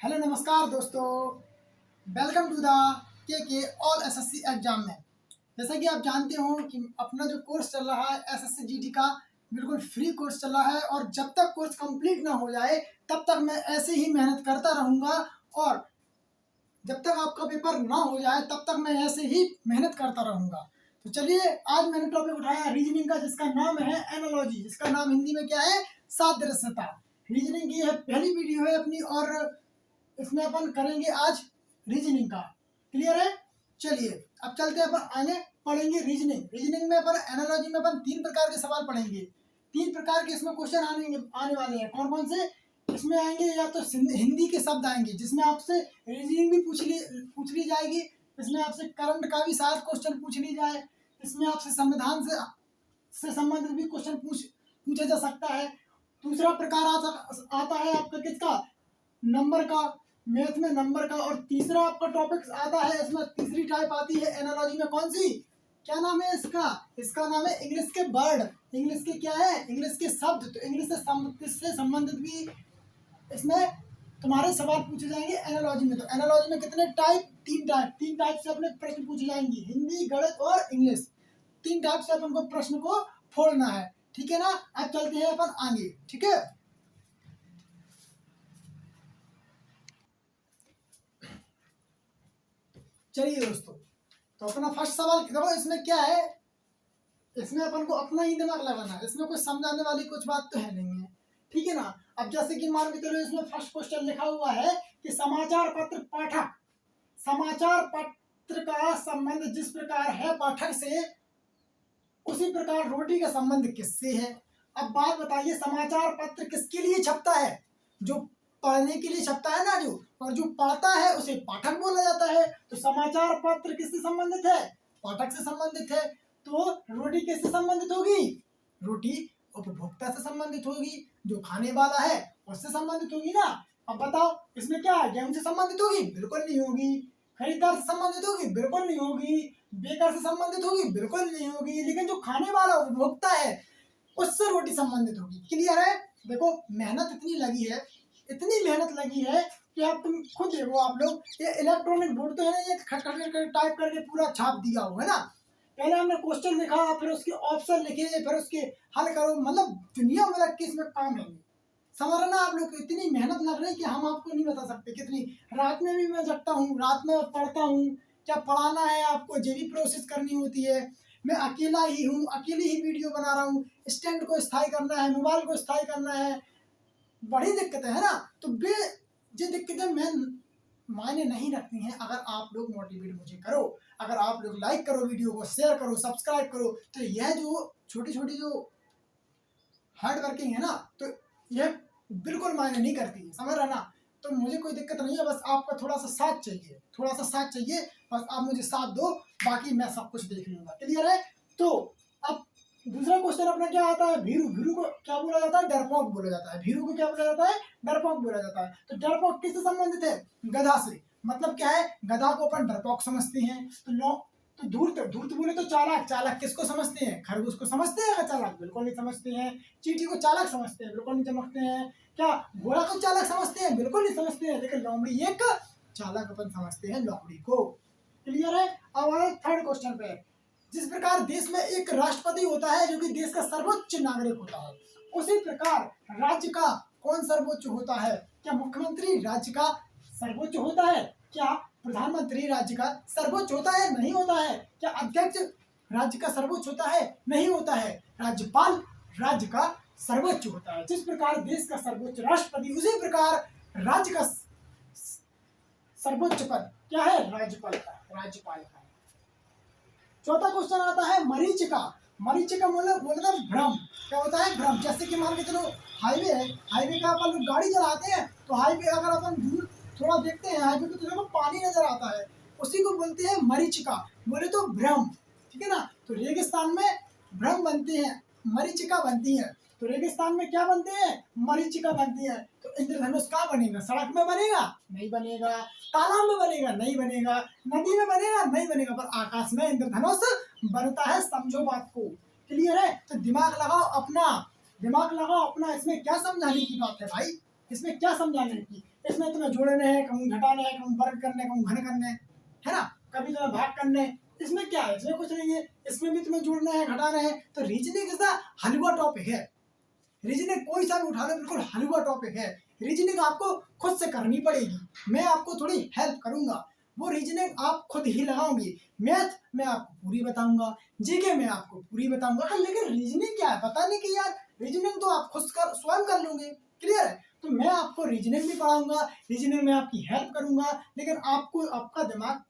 Hello नमस्कार दोस्तों, welcome to the के ऑल एसएससी एग्जाम में। जैसा कि आप जानते हो कि अपना जो कोर्स चल रहा है एसएससी जीडी का बिल्कुल फ्री कोर्स चल रहा है और जब तक कोर्स कंप्लीट ना हो जाए तब तक मैं ऐसे ही मेहनत करता रहूँगा और जब तक आपका पेपर ना हो जाए तब तक मैं ऐसे ही मेहनत करता रहूँगा। तो चलिए, आज मैंने टॉपिक उठाया रीजनिंग का, जिसका नाम है एनालॉजी, जिसका नाम हिंदी में क्या है, सादृश्यता। रीजनिंग की यह पहली वीडियो है अपनी और इसमें अपन करेंगे आज रीजनिंग का। क्लियर है? चलिए अब चलते हैं, अपन आगे पढ़ेंगे रीजनिंग में अपन एनालॉजी में अपन 3 प्रकार के सवाल पढ़ेंगे। 3 प्रकार के इसमें क्वेश्चन आने वाले हैं। कौन कौन से इसमें आएंगे? या तो हिंदी के शब्द आएंगे जिसमें आपसे रीजनिंग भी पूछ ली जाएगी, इसमें आपसे करंट का भी शायद क्वेश्चन पूछ ली जाए, इसमें आपसे संविधान से संबंधित भी क्वेश्चन पूछा जा सकता है। दूसरा प्रकार आता है आपका किसका, नंबर का, मैथ में नंबर का। और तीसरा आपका टॉपिक आता है, इसमें तीसरी टाइप आती है एनालॉजी में, कौन सी, क्या नाम है इसका? इसका नाम है इंग्लिश के वर्ड। इंग्लिश के क्या है, इंग्लिश के शब्द। तो इंग्लिश से संबंधित भी इसमें तुम्हारे सवाल पूछे जाएंगे एनालॉजी में। तो एनालॉजी में कितने टाइप, 3 टाइप से अपने प्रश्न पूछे जाएंगे, हिंदी, गणित और इंग्लिश। 3 टाइप से अपन को प्रश्न को फोड़ना है, ठीक है ना। अब चलते हैं अपन आगे, ठीक है। चलिए दोस्तों, तो अपना फर्स्ट सवाल देखो, इसमें क्या है, इसमें अपन को अपना ही दिमाग लगाना है, इसमें कुछ समझाने वाली कुछ बात तो है नहीं है, ठीक है ना। अब जैसे कि मान के चलो, इसमें फर्स्ट क्वेश्चन लिखा हुआ है कि समाचार पत्र पाठक, समाचार पत्र का संबंध जिस प्रकार है पाठक से, उसी प्रकार रोटी का संबंध किससे है। अब बात बताइए, समाचार पत्र किसके लिए छपता है? जो पढ़ने के लिए छपता है ना, और जो पढ़ता है उसे पाठक बोला जाता है। तो समाचार पत्र किससे संबंधित है? पाठक से संबंधित है। तो रोटी किससे संबंधित होगी? रोटी उपभोक्ता से संबंधित होगी, जो खाने वाला है उससे संबंधित होगी ना। अब बताओ, इसमें क्या है, गेहूं से संबंधित होगी? बिल्कुल नहीं होगी। खरीदार से संबंधित होगी? बिल्कुल नहीं होगी। बेकार से संबंधित होगी? बिल्कुल नहीं होगी। लेकिन जो खाने वाला उपभोक्ता है उससे रोटी संबंधित होगी। क्लियर है? देखो, मेहनत इतनी लगी है, इतनी मेहनत लगी है कि अब तुम खुद देखो, आप लोग ये इलेक्ट्रॉनिक बोर्ड तो है ना, ये खट खट खट टाइप करके पूरा छाप दिया हुआ है ना। पहले हमने क्वेश्चन लिखा, फिर उसके ऑप्शन लिखे, फिर उसके हल करो, मतलब दुनिया में लग के इसमें काम है। समझ रहे ना आप लोग, इतनी मेहनत लग रही है कि हम आपको नहीं बता सकते कितनी। रात में भी मैं जगता हूँ, रात में पढ़ता हूँ। क्या पढ़ाना है आपको, ये भी प्रोसेस करनी होती है। मैं अकेला ही हूँ, अकेली ही वीडियो बना रहा हूँ। स्टैंड को स्थायी करना है, मोबाइल को स्थायी करना है, बड़ी दिक्कतें है ना। तो ये दिक्कतें मैं मायने नहीं रखती हैं अगर आप लोग मोटिवेट मुझे करो, अगर आप लोग लाइक करो, वीडियो को शेयर करो, सब्सक्राइब करो। तो यह जो छोटी छोटी जो हार्ड वर्किंग है ना, तो यह बिल्कुल मायने नहीं करती है, समझ रहे ना। तो मुझे कोई दिक्कत नहीं है, बस आपका थोड़ा सा साथ चाहिए, थोड़ा सा साथ चाहिए, बस आप मुझे साथ दो, बाकी मैं सब कुछ देख लूंगा। क्लियर है? तो अब दूसरा क्वेश्चन अपना क्या आता है, भीरू। भीरू को क्या बोला जाता है? डरपोक बोला जाता है। भीरू को क्या बोला जाता है? डरपोक बोला जाता है। तो डरपोक किससे संबंधित है? गधा से। मतलब क्या है, गधा को अपन डरपोक समझते हैं। तो धूर्त, धूर्त बोले तो चालाक। चालाक किसको समझते हैं? खरगोश को समझते हैं? चालाक बिल्कुल नहीं समझते हैं। चींटी को चालाक समझते हैं? बिल्कुल नहीं समझते हैं। क्या घोड़ा को चालाक समझते हैं? बिल्कुल नहीं समझते हैं। लेकिन लोमड़ी एक चालाक अपन समझते हैं, लोमड़ी को। क्लियर है? अब आए थर्ड क्वेश्चन पे। जिस प्रकार देश में एक राष्ट्रपति होता है जो कि देश का सर्वोच्च नागरिक होता है, उसी प्रकार राज्य का कौन सर्वोच्च होता है? क्या मुख्यमंत्री राज्य का सर्वोच्च होता है? क्या प्रधानमंत्री राज्य का सर्वोच्च होता है? नहीं होता है। क्या अध्यक्ष राज्य का सर्वोच्च होता है? नहीं होता है। राज्यपाल राज्य का सर्वोच्च होता है। जिस प्रकार देश का सर्वोच्च राष्ट्रपति, उसी प्रकार राज्य का सर्वोच्च पद क्या है? राज्यपाल का। चौथा क्वेश्चन आता है मरीचिका। मरीचिका मतलब भ्रम। क्या होता है? भ्रम। जैसे कि मान के चलो हाईवे है, हाईवे का अपन लोग गाड़ी चलाते हैं, तो हाईवे अगर अपन दूर थोड़ा देखते हैं हाईवे को, तो देखो पानी नजर आता है, उसी को बोलते हैं मरीचिका। बोले तो भ्रम, ठीक है ना। तो रेगिस्तान में भ्रम बनते हैं, मरीचिका बनती है। तो रेगिस्तान में क्या बनते हैं? मरीचिका बनती है। तो इंद्रधनुष कहाँ बनेगा? सड़क में बनेगा? नहीं बनेगा। तालाब में बनेगा? नहीं बनेगा। नदी में बनेगा? नहीं बनेगा। पर आकाश में इंद्रधनुष बनता है, समझो बात को। क्लियर है? तो दिमाग लगाओ अपना, दिमाग लगाओ अपना। इसमें क्या समझाने की बात है भाई? इसमें क्या समझाने की? इसमें तुम्हें जोड़ने हैं, कहीं घटाने हैं, कहीं वर्ग करने, कहीं घन करने, है ना, कभी तुम्हें भाग करने। इसमें क्या है, इसमें कुछ नहीं है, इसमें भी तुम्हें जोड़ना है, घटाना है। तो reasoning is the halwa topic है। रीजनिंग कोई सा भी उठा लो, बिल्कुल हलवा टॉपिक है। रीजनिंग आपको खुद से करनी पड़ेगी, मैं आपको थोड़ी हेल्प करूंगा, वो रीजनिंग आप खुद ही लगाओगे। मैथ मैं आपको पूरी बताऊंगा, जीके मैं आपको पूरी बताऊंगा। लेकिन रीजनिंग क्या है पता नहीं कि यार, रीजनिंग तो आप खुद कर स्वयं कर लोगे, क्लियर है। तो मैं आपको रीजनिंग भी पढ़ाऊंगा, रीजनिंग में आपकी हेल्प करूंगा, लेकिन आपको आपका दिमाग,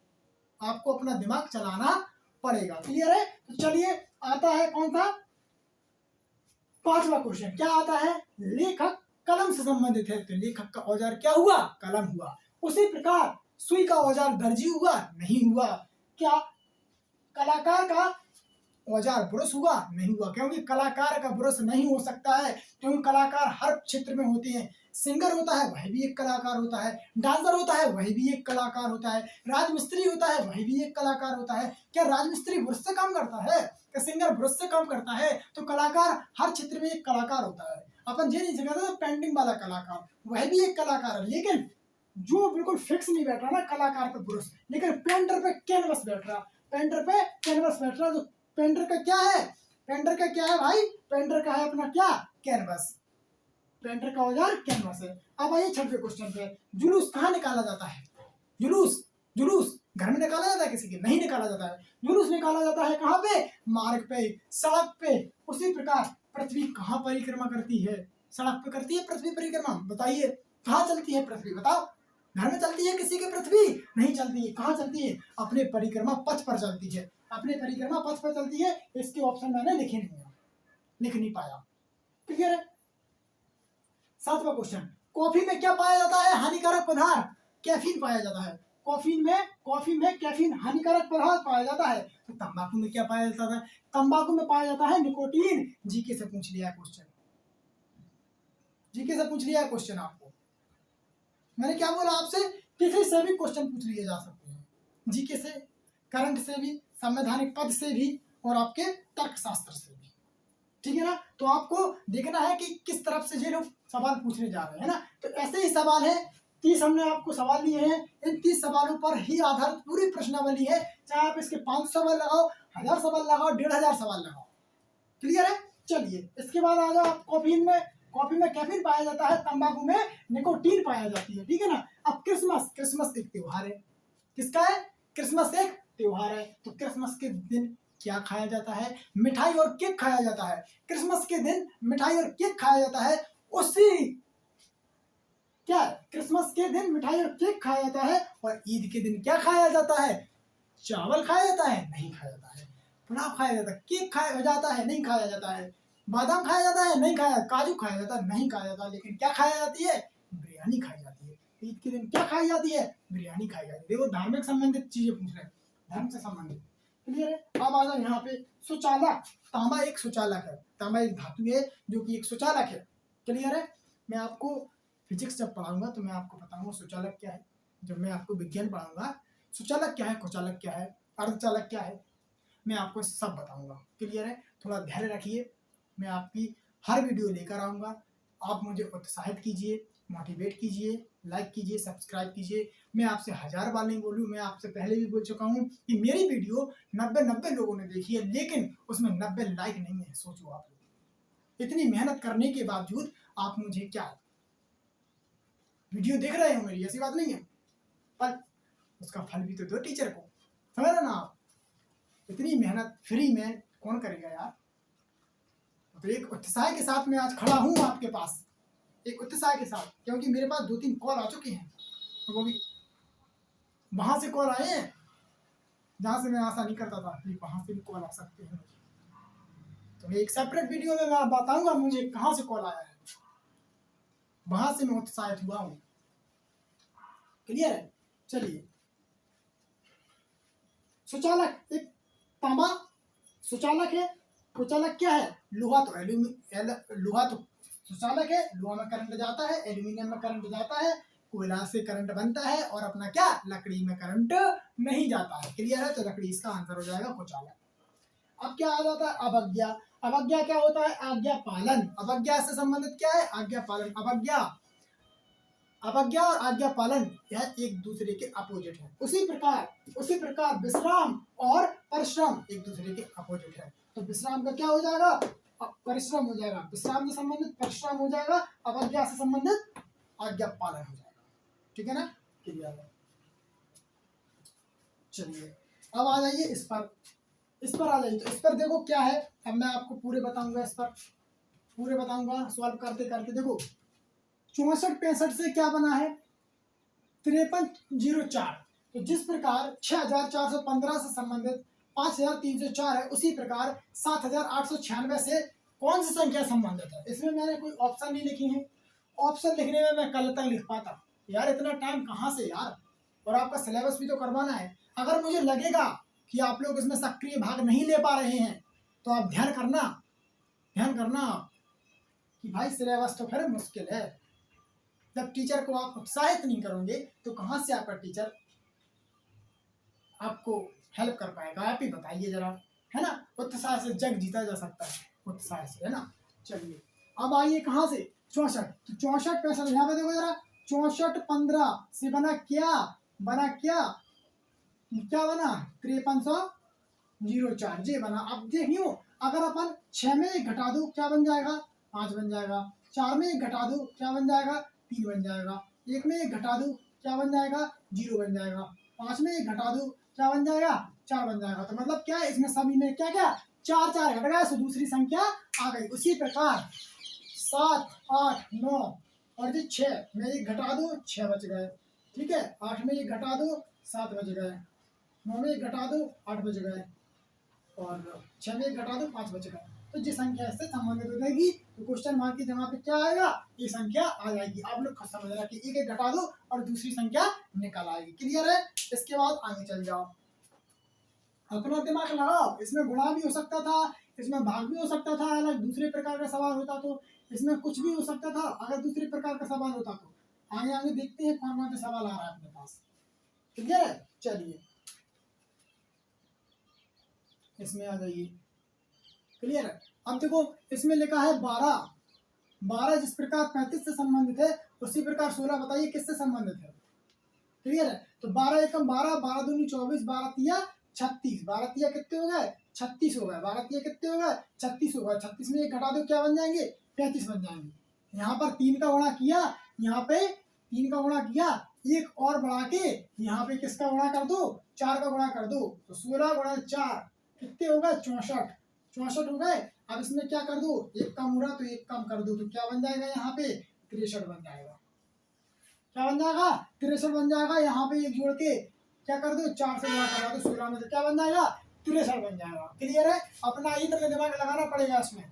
आपको अपना दिमाग चलाना पड़ेगा, क्लियर है। तो चलिए आता है कौन सा, पांचवा क्वेश्चन। क्या आता है, लेखक कलम से संबंधित है, तो लेखक का औजार क्या हुआ, कलम हुआ। उसी प्रकार सुई का औजार दर्जी हुआ, नहीं हुआ। क्या कलाकार का औजार ब्रश हुआ, नहीं हुआ, क्योंकि कलाकार का ब्रश नहीं हो सकता है, क्योंकि कलाकार हर क्षेत्र में होते हैं। सिंगर होता है वह भी एक कलाकार होता है, डांसर होता है वही भी एक कलाकार होता है, राजमिस्त्री होता है वही भी एक कलाकार होता है। क्या राजमिस्त्री ब्रश से काम करता है, क्या सिंगर ब्रश से काम करता है। तो कलाकार हर क्षेत्र में एक कलाकार होता है। अपन ये नहीं सकते पेंटिंग वाला कलाकार वह भी एक कलाकार है, लेकिन जो बिल्कुल फिक्स नहीं बैठ रहा ना कलाकार पे ब्रश, लेकिन पेंटर पे कैनवस बैठ रहा, पेंटर पे कैनवस बैठ रहा। तो पेंटर का क्या है, पेंटर का क्या है भाई, पेंटर का है अपना क्या, कैनवस। पेंटर का औजार कैनवस है। अब आइए छठवें क्वेश्चन पे, जुलूस कहाँ निकाला जाता है। जुलूस, जुलूस घर में निकाला जाता है किसी के, नहीं निकाला जाता है। जुलूस निकाला जाता है कहाँ पे, मार्ग पे, सड़क पे। उसी प्रकार पृथ्वी कहाँ परिक्रमा करती है, सड़क पे करती है पृथ्वी परिक्रमा, बताइए कहाँ चलती है पृथ्वी, बताओ। घर में चलती है किसी के पृथ्वी, नहीं चलती है। कहाँ चलती है, अपने परिक्रमा पथ पर चलती है, अपने परिक्रमा पथ पर चलती है। इसके ऑप्शन मैंने लिखे नहीं है, लिख नहीं पाया, क्लियर है। सातवां क्वेश्चन, कॉफी में क्या पाया जाता है, हानिकारक पदार्थ, कैफीन पाया जाता है। कॉफी में कैफीन हानिकारक पदार्थ पाया जाता है। तो तंबाकू में क्या पाया जाता है, तंबाकू में पाया जाता है निकोटीन। जीके से पूछ लिया क्वेश्चन, जीके से पूछ लिया क्वेश्चन आपको, मैंने क्या बोला आपसे, किसी से भी क्वेश्चन पूछ लिए जा सकते हैं, जीके से, करंट से भी, संवैधानिक पद से भी, और आपके तर्कशास्त्र से भी, ठीक है ना। तो आपको देखना है कि किस तरफ से ये लोग सवाल पूछने जा रहे हैं ना। तो ऐसे ही सवाल है, 30 हमने आपको सवाल लिए हैं, इन 30 सवालों पर ही आधारित पूरी प्रश्नावली है। चाहे आप इसके 500 सवाल लगाओ, 1000 सवाल लगाओ, 1500 सवाल लगाओ, क्लियर है। चलिए इसके बाद आ जाओ कॉफी में, कॉफी में कैफीन पाया जाता है, तंबाकू में निकोटीन पाया जाती है, ठीक है ना। अब क्रिसमस, क्रिसमस एक त्योहार है, किसका है, क्रिसमस एक त्योहार है। तो क्रिसमस के दिन क्या खाया जाता है, मिठाई और केक खाया जाता है। क्रिसमस के दिन मिठाई और केक खाया जाता है। उसी क्या है, क्रिसमस के दिन मिठाई और केक खाया जाता है। और ईद के दिन क्या खाया जाता है, चावल खाया जाता है, नहीं खाया जाता है। पुलाव खाया जाता है, केक खाया जाता है, नहीं खाया जाता है। बादाम खाया जाता है, नहीं खाया, काजू खाया जाता है, नहीं खाया जाता। लेकिन क्या खाया जाती है, बिरयानी खाई जाती है। ईद के दिन क्या खाई जाती है, बिरयानी खाई जाती है। देखो धार्मिक संबंधित चीजें पूछ रहे हैं, धर्म से संबंधित, क्लियर है। अब आ जाओ यहाँ पे, सुचालक, तांबा एक सुचालक है, तांबा एक धातु है जो कि एक सुचालक है, क्लियर है। मैं आपको फिजिक्स जब पढ़ाऊंगा तो मैं आपको बताऊंगा सुचालक क्या है। जब मैं आपको विज्ञान पढ़ाऊंगा, सुचालक क्या है, कुचालक क्या है, अर्धचालक क्या है, मैं आपको सब बताऊंगा, क्लियर है। थोड़ा धैर्य रखिए, मैं आपकी हर वीडियो लेकर आऊँगा। आप मुझे उत्साहित कीजिए, मोटिवेट कीजिए, लाइक कीजिए, सब्सक्राइब कीजिए। मैं आपसे 1000 बार नहीं बोलूँ, मैं आपसे पहले भी बोल चुका हूँ कि मेरी वीडियो 90 लोगों ने देखी है, लेकिन उसमें 90 लाइक नहीं है। सोचो आप लोग, इतनी मेहनत करने के बावजूद आप मुझे क्या वीडियो देख रहे हो मेरी, ऐसी बात नहीं है, पर उसका फल भी तो दो टीचर को, समझ रहे ना आप। इतनी मेहनत फ्री में कौन करेगा यार। तो एक उत्साह के साथ मैं आज खड़ा हूँ आपके पास, एक उत्साह के साथ, क्योंकि मेरे पास 2-3 कॉल आ चुके हैं, तो वो भी वहां से कॉल आए हैं जहां से मैं आशा नहीं करता था कि वहां से भी कॉल आ सकते हैं। तो मैं एक सेपरेट वीडियो में मैं बताऊंगा मुझे कहाँ से कॉल आया है, वहां से मैं उत्साहित हुआ हूँ, क्लियर है। चलिए, सुचालक एक तांबा सुचालक है, कुचालक क्या है, लोहा तो लोहा तो सुचालक है, लोहा में करंट जाता है, एल्यूमिनियम में करंट जाता है, कोयला से करंट बनता है, और अपना क्या, लकड़ी में करंट नहीं जाता है, क्लियर है। तो लकड़ी इसका आंसर हो जाएगा कुचालक। अब क्या आ जाता है, अवज्ञा। अवज्ञा क्या होता है, आज्ञा पालन। अवज्ञा से संबंधित क्या है, आज्ञा पालन। अवज्ञा अवज्ञा और आज्ञा पालन यह एक दूसरे के अपोजिट है। उसी प्रकार विश्राम और परिश्रम एक दूसरे के अपोजिट है। तो विश्राम का क्या हो जाएगा, परिश्रम हो जाएगा, विश्राम से संबंधित परिश्रम हो जाएगा, अवज्ञा से संबंधित आज्ञा पालन हो जाएगा। ठीक है ना, क्लियर है। चलिए अब आ जाइए इस पर आ जाइए। तो इस पर देखो क्या है, अब मैं आपको पूरे बताऊंगा, इस पर पूरे बताऊंगा सॉल्व करते करते। देखो 6465 से क्या बना है, 5304। तो जिस प्रकार 6415 से संबंधित 5304 है, उसी प्रकार 7896 से कौन सी संख्या संबंधित है। इसमें मैंने कोई ऑप्शन नहीं लिखी है, ऑप्शन लिखने में मैं कल तक लिख पाता यार, इतना टाइम कहाँ से यार, और आपका सिलेबस भी तो करवाना है। अगर मुझे लगेगा कि आप लोग इसमें सक्रिय भाग नहीं ले पा रहे हैं तो आप ध्यान करना कि भाई सिलेबस तो फिर मुश्किल है। जब टीचर को आप उत्साहित नहीं करोगे तो कहाँ से आपका टीचर आपको हेल्प कर पाएगा, आप ही बताइए जरा, है ना। उत्साह से जग जीता जा सकता है, उत्साह से, है ना। चलिए अब आइए कहाँ से, 64। तो 6465 यहाँ पे देखो जरा, 6415 से बना क्या, बना 5304 ये बना। अब देखियो अगर अपन 6 में 1 घटा दो क्या बन जाएगा, 5 बन जाएगा। 4 में 1 घटा दो क्या बन जाएगा, 3 बन जाएगा। 1 में 1 घटा दो क्या बन जाएगा, 0 बन जाएगा। 5 में 1 घटा दो क्या बन जाएगा, 4 बन जाएगा। तो मतलब क्या है, इसमें सभी में क्या क्या 4 घट गया, तो दूसरी संख्या आ गई। उसी प्रकार 7 8 9 और जो 6 में 1 घटा दो 6 बच गए। ठीक है, 8 में 1 घटा दो 7 बच गए। 9 में 1 घटा दो 8 बच गए, और 6 में 1 घटा दो 5 बच गए। तो जिस संख्या इससे संबंधित हो जाएगी तो क्वेश्चन मार्क की जगह पे क्या आएगा, ये संख्या आ जाएगी। आप लोग समझ रहे कि 1 घटा दो और दूसरी संख्या निकल आएगी। क्लियर है। इसके बाद आगे चल जाओ, अपना दिमाग लगाओ। इसमें गुणा भी हो सकता था, इसमें भाग भी हो सकता था, अलग दूसरे प्रकार का सवाल होता तो इसमें कुछ भी हो सकता था। अगर दूसरे प्रकार का सवाल होता तो आगे आगे देखते हैं कौन कौन से सवाल आ रहा है अपने पास। क्लियर है। चलिए इसमें आ जाइए। क्लियर है। अब देखो इसमें लिखा है 12 जिस प्रकार 35 से संबंधित है उसी प्रकार 16 बताइए किससे संबंधित है। क्लियर है। तो 12 एकम 12, 12 दूनी 24, 12 तिया 36, 12 तिया कितने हो गए, 36 हो गए। 12 तिया कितने हो गए, 36 हो गए। 36 में 1 घटा दो क्या बन जाएंगे, 35 बन जाएंगे। यहाँ पर 3 का गुणा किया, यहाँ पे 3 का गुणा किया, एक और बढ़ा के यहाँ पे किसका गुणा कर दो, 4 का गुणा कर दो। तो 16 गुणा 4 कितने हो गए, 64 हो गए। अब इसमें क्या कर दो, एक कम हो रहा तो एक कम कर दो, तो क्या बन जाएगा, यहाँ पे 63 बन जाएगा। क्या बन जाएगा, 63 बन जाएगा। यहाँ पे एक जोड़ के क्या कर दो, 4 से गुणा करा दो 16 में, तो क्या बन जाएगा, 63 बन जाएगा। क्लियर है। अपना ही तरह दिमाग लगाना पड़ेगा इसमें।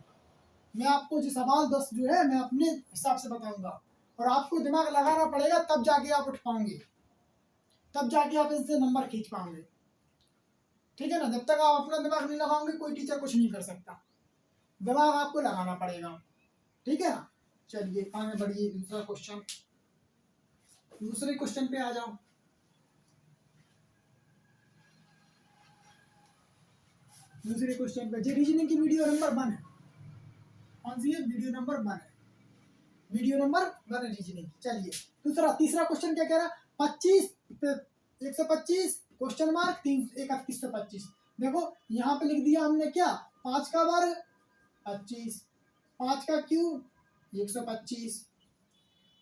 मैं आपको जो सवाल 10 जो है मैं अपने हिसाब से बताऊंगा, और आपको दिमाग लगाना पड़ेगा, तब जाके आप उठ पाओगे, तब जाके आप इनसे नंबर खींच पाओगे। ठीक है ना। जब तक आप अपना दिमाग नहीं लगाओगे कोई टीचर कुछ नहीं कर सकता, दिमाग आपको लगाना पड़ेगा। ठीक है ना। चलिए आगे बढ़िए, दूसरे क्वेश्चन पे आ जाओ। दूसरे क्वेश्चन पे जो रीजनिंग की वीडियो नंबर 1 है, कौन सी है, वीडियो नंबर 1 है, वीडियो नंबर 1 है रीजनिंग। चलिए तीसरा क्वेश्चन क्या कह रहा, 25 125 क्वेश्चन मार्क 3125। देखो यहाँ पे लिख दिया हमने क्या, 5 का वर्ग 25, 5 का क्यूब 125,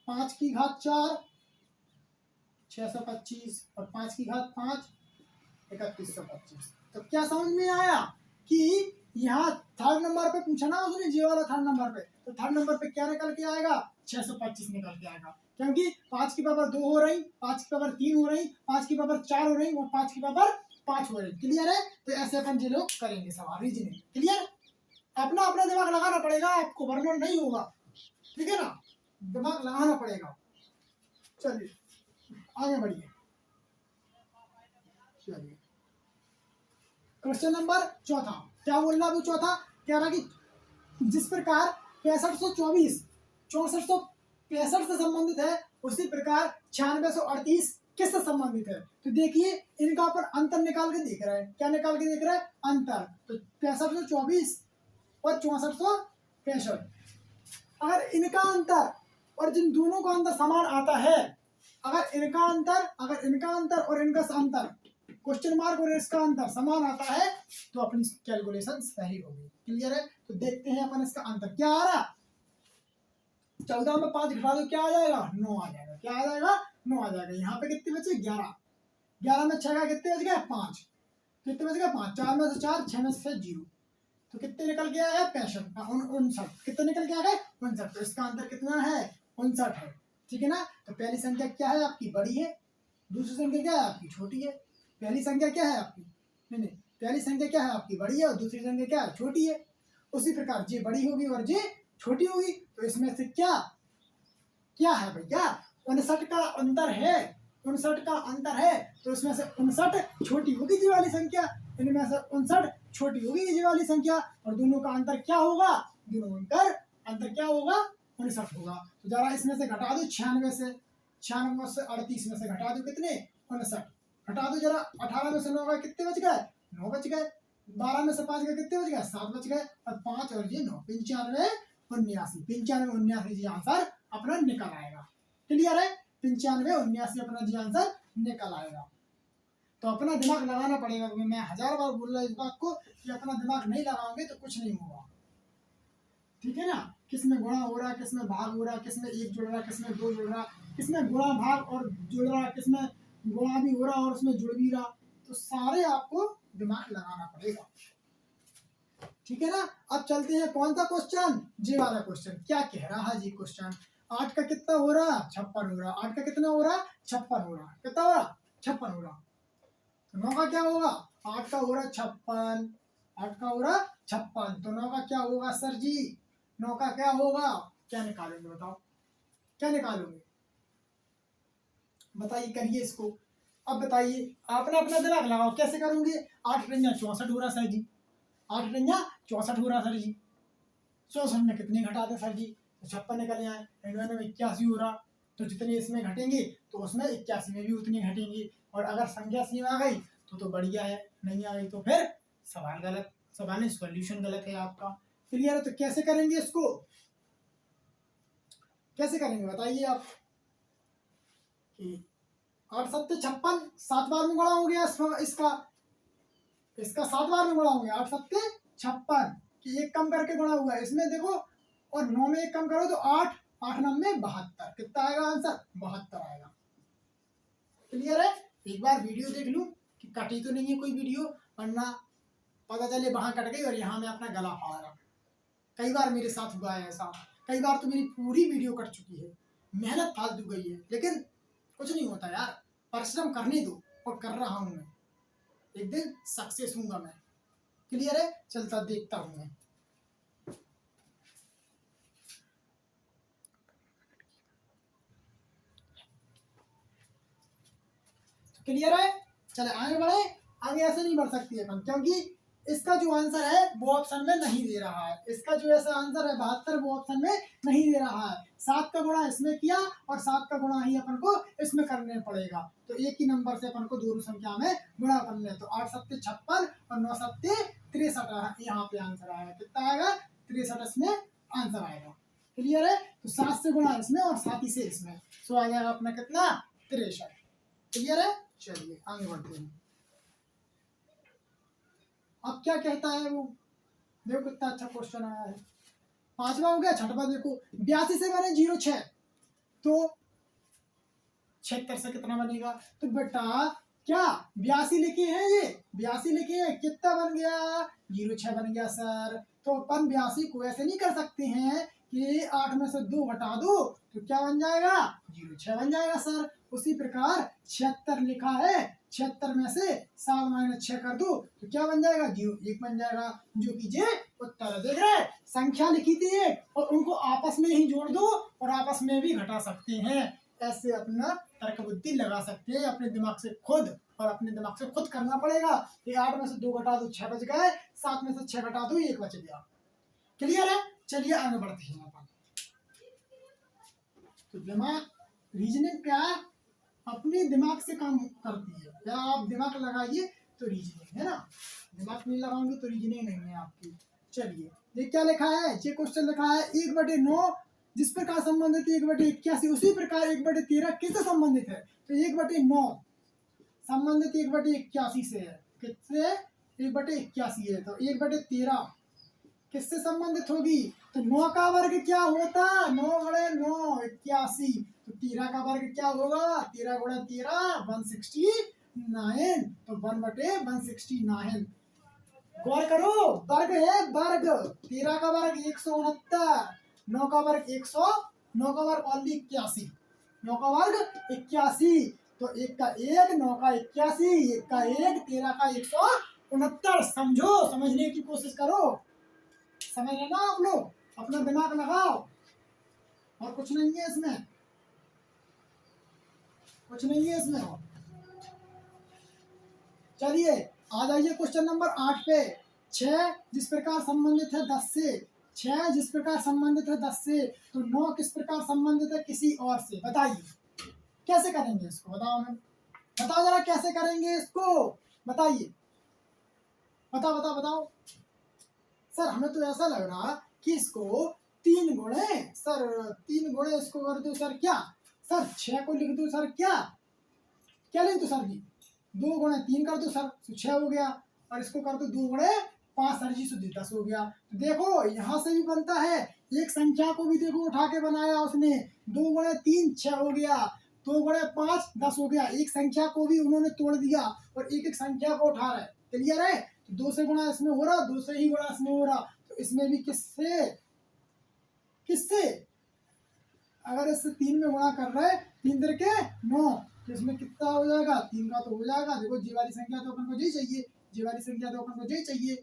5 की घात 4 625, और 5 की घात 5 3125। तो क्या समझ में आया कि यहाँ थर्ड नंबर पे पूछा ना उसने, जी वाला थर्ड नंबर पे, तो थर्ड नंबर पे क्या निकल के आएगा, 625 निकल के आएगा। क्योंकि 5 की पावर 2 हो रही, 5 की पावर 3 हो रही, 5 की पावर 4 हो रही, और 5 की पावर 5 हो रही। क्लियर है। तो ऐसे अपन ये लोग करेंगे सवाल रीजनिंग। क्लियर। अपना अपना दिमाग लगाना पड़ेगा आपको, वरना नहीं होगा। ठीक है ना, दिमाग लगाना पड़ेगा। चलिए आगे बढ़िए। चलिए क्वेश्चन नंबर 4 क्या बोल रहा, वो चौथा कह रहा कि जिस प्रकार 6524 6465 से संबंधित है उसी प्रकार 9638 किससे संबंधित है। तो देखिए इनका अपन अंतर निकाल के देख रहा है, क्या निकाल के देख रहा है, अंतर। तो 6524 और 6465, अगर इनका अंतर और और जिन दोनों का अंतर समान आता है, अगर इनका अंतर और इनका अंतर, क्वेश्चन मार्क और इसका अंतर समान आता है तो अपनी कैलकुलेशन सही होगी। क्लियर है? तो देखते हैं अपन इसका अंतर क्या आ रहा। 14 में 5 घटा दो, क्या आ जाएगा? 9 आ जाएगा। क्या आ जाएगा? 9 आ जाएगा। यहाँ पे कितने बचे? 11। 11 में 6 का कितने बच गए? 5। कितने बच गए? 5। 4 में से 4, 6 में से 0, तो कितने निकल के आया? 65। 59। कितने निकल के आ गए? 59। तो इसका अंतर कितना है? 59 है। ठीक है ना? तो पहली संख्या क्या है आपकी? बड़ी है। दूसरी संख्या क्या है आपकी? छोटी है। पहली संख्या क्या है आपकी? नहीं, पहली संख्या क्या है आपकी? बड़ी है, और दूसरी संख्या क्या है? छोटी है। उसी प्रकार जे बड़ी होगी और जे छोटी होगी, तो इसमें से क्या क्या है भैया? 59 का अंतर है। 59 का अंतर है, तो इसमें से 59 छोटी होगी जी वाली संख्या, इनमें से 59 छोटी होगी जी वाली संख्या, और दोनों का अंतर क्या होगा? दोनों का अंतर क्या होगा? 59 होगा। तो जरा इसमें से घटा दो 96 से, 96 से 38 में से घटा दो कितने? 59। घटा दो जरा। 18 में से 9 गए, कितने बच गए? 9 बच गए। 12 में से 5 गए, कितने बच गए? 7 बच गए। और 5 और ये 9, 95 79। 95 79 जी आंसर अपना निकल आएगा। क्लियर है? 95 79 अपना जी आंसर निकल आएगा। तो अपना दिमाग लगाना पड़ेगा। मैं 1000 बार बोल रहा हूँ इस बात को कि अपना दिमाग नहीं लगाओगे तो कुछ नहीं होगा। ठीक है ना? किसमें गुणा हो रहा, किसमें भाग हो रहा, किसमें 1 जुड़ रहा, किसमें 2 जुड़ रहा, किसमें गुणा भाग और जुड़ रहा, किसमें गुणा भी हो रहा और उसमें जुड़ भी रहा, तो सारे आपको दिमाग लगाना पड़ेगा। ठीक है ना? अब चलते हैं कौन सा क्वेश्चन? जे वाला क्वेश्चन। क्या कह रहा है जी क्वेश्चन? 8 का कितना हो रहा? 56 हो रहा। 8 का कितना हो रहा? 56 हो रहा। कितना हो रहा? 56 हो रहा। तो 9 का क्या होगा? 8 का हो रहा 56। 8 का हो रहा 56, तो 9 का क्या होगा सर जी? 9 का क्या होगा? क्या निकालोगे बताओ? क्या निकालोगे? बताइए, करिए इसको। अब बताइए, आपने अपना दिमाग लगाओ, कैसे करोगे? 8 रंजा 64 हो रहा सर जी। 8 रंजा 64 हो रहा सर जी। 64 में कितने घटाते सर जी? तो 56 निकल आए। 99 में 81 हो रहा, तो जितने इसमें घटेंगे तो उसमें 81 में भी उतने घटेंगे। और अगर संख्या सी आ गई तो बढ़िया है, नहीं आ गई तो फिर सवाल गलत, सवाल नहीं सॉल्यूशन गलत है आपका। क्लियर है? तो कैसे करेंगे इसको? कैसे करेंगे बताइए आप? कि 8 7 56, 7 बार में गुणा हो गया इसका 7 बार में गुणा हो गया। 8 7 56 कि 1 कम करके गुणा हुआ है इसमें देखो, और 9 में 1 कम करो तो 8, 8 9 में 72। कितना आएगा आंसर? 72 आएगा। क्लियर है? एक बार वीडियो देख लूं कि कटी तो नहीं है कोई वीडियो, वरना पता चले वहां कट गई और यहाँ मैं अपना गला फाड़ रहा। कई बार मेरे साथ हुआ है ऐसा। कई बार तो मेरी पूरी वीडियो कट चुकी है, मेहनत फालतू गई है, लेकिन कुछ नहीं होता यार, परिश्रम करने दो, और कर रहा हूं मैं। एक दिन सक्सेस हूंगा मैं। क्लियर है? चलता देखता हूं मैं। क्लियर है? चले आगे बढ़े। आगे ऐसे नहीं बढ़ सकती अपन, क्योंकि इसका जो आंसर है वो ऑप्शन में नहीं दे रहा है। इसका जो ऐसा आंसर है 72, वो ऑप्शन में नहीं दे रहा है। 7 का गुणा इसमें किया और 7 का गुणा ही अपन को इसमें करने पड़ेगा। तो एक ही नंबर से अपन को दोनों संख्या में गुणा करने। तो 8 7 56 और 9 7 63 यहाँ पे आंसर आएगा। कितना आएगा? 63 इसमें आंसर आएगा। क्लियर है? तो 7 से गुणा इसमें और 7 ही से इसमें, सो आ जाएगा अपना कितना? 63। क्लियर है? चलिए आगे बढ़ते हैं। अब क्या कहता है वो, देखो कितना अच्छा क्वेश्चन आया है। 5वां हो गया। 6वां देखो, 82 से बने 06, तो 76 से कितना बनेगा? तो बेटा क्या 82 लिखे हैं? ये 82 लिखे हैं, कितना बन गया? 06 बन गया सर। तो अपन 82 को ऐसे नहीं कर सकते हैं कि 8 में से 2 घटा दो तो क्या बन जाएगा? 06 बन जाएगा सर। उसी प्रकार 76 लिखा है, 76 में से 7 - 6 कर दो तो क्या बन जाएगा? 01 बन जाएगा, जो कि जे उत्तर है। देख रहे, संख्या लिखी थी और उनको आपस में ही जोड़ दो और आपस में भी घटा सकते हैं। ऐसे अपना तर्क बुद्धि लगा सकते हैं अपने दिमाग से खुद, और अपने दिमाग से खुद करना पड़ेगा कि 8 में से 2 घटा दो 6 बच गए, 7 में से 6 घटा दो 1 बच गया। क्लियर है? चलिए आगे बढ़ते हैं अपन। तो दिमाग, रीजनिंग क्या है? अपने दिमाग से काम करती है। या आप दिमाग लगाइए तो रीजनिंग है ना, दिमाग नहीं लगाओगे तो रीजनिंग नहीं है आपकी। चलिए ये क्या लिखा है? ये क्वेश्चन लिखा है 1/9 जिस प्रकार संबंधित 1/81, उसी प्रकार 1/13 किससे संबंधित है? तो 1/9 संबंधित 1/81 से है। किससे? 1/81 है। तो 1/13 किससे संबंधित होगी? तो 9 का वर्ग क्या होता? 9 गुणे 9 81। तो 13 का वर्ग क्या होगा? 13 गुणे 13 169। तो 1/169। गौर करो, वर्ग है वर्ग। 13 का वर्ग 169, 9 का वर्ग 100, 9 का वर्ग ओनली 81, 9 का वर्ग 81। तो 1 का 1, 9 का 81, 1 का 1, 13 का 169। समझो, समझने की कोशिश करो। समझ लेना आप लोग, अपना दिमाग लगाओ। और कुछ नहीं है इसमें, कुछ नहीं है इसमें। चलिए आ जाइए क्वेश्चन नंबर 8 पे। 6 जिस प्रकार संबंधित है 10 से, 6 जिस प्रकार संबंधित है 10 से, तो 9 किस प्रकार संबंधित है किसी और से? बताइए कैसे करेंगे इसको, बताओ हमें, बताओ जरा कैसे करेंगे इसको, बताइए, बताओ बताओ बताओ। सर हमें तो ऐसा लग रहा कि इसको 3 गुणे, सर 3 गुणे इसको कर दो सर, क्या सर 6 को लिख दो सर, क्या लिख दो सर जी? 2 गुणे 3 कर दो सर, तो 6 हो गया। और इसको कर दो 2 गुणे 5 सर जी, तो 10 हो गया। तो देखो यहाँ से भी बनता है, एक संख्या को भी देखो उठा के बनाया उसने, 2 गुणे 3 6 हो गया, 2 गुणे 5 10 हो गया। एक संख्या को भी उन्होंने तोड़ दिया और एक एक संख्या को उठा रहा है। क्लियर है? तो 2 से गुणा इसमें हो रहा, 2 से ही गुणा इसमें हो रहा। तो इसमें भी किससे, किससे? अगर इससे 3 में गुणा कर रहे, 3 तिर के 9, तो इसमें कितना हो जाएगा? 3 का तो हो जाएगा। देखो जी वाली संख्या तो अपन को जी चाहिए, जी वाली संख्या तो अपन को जी चाहिए,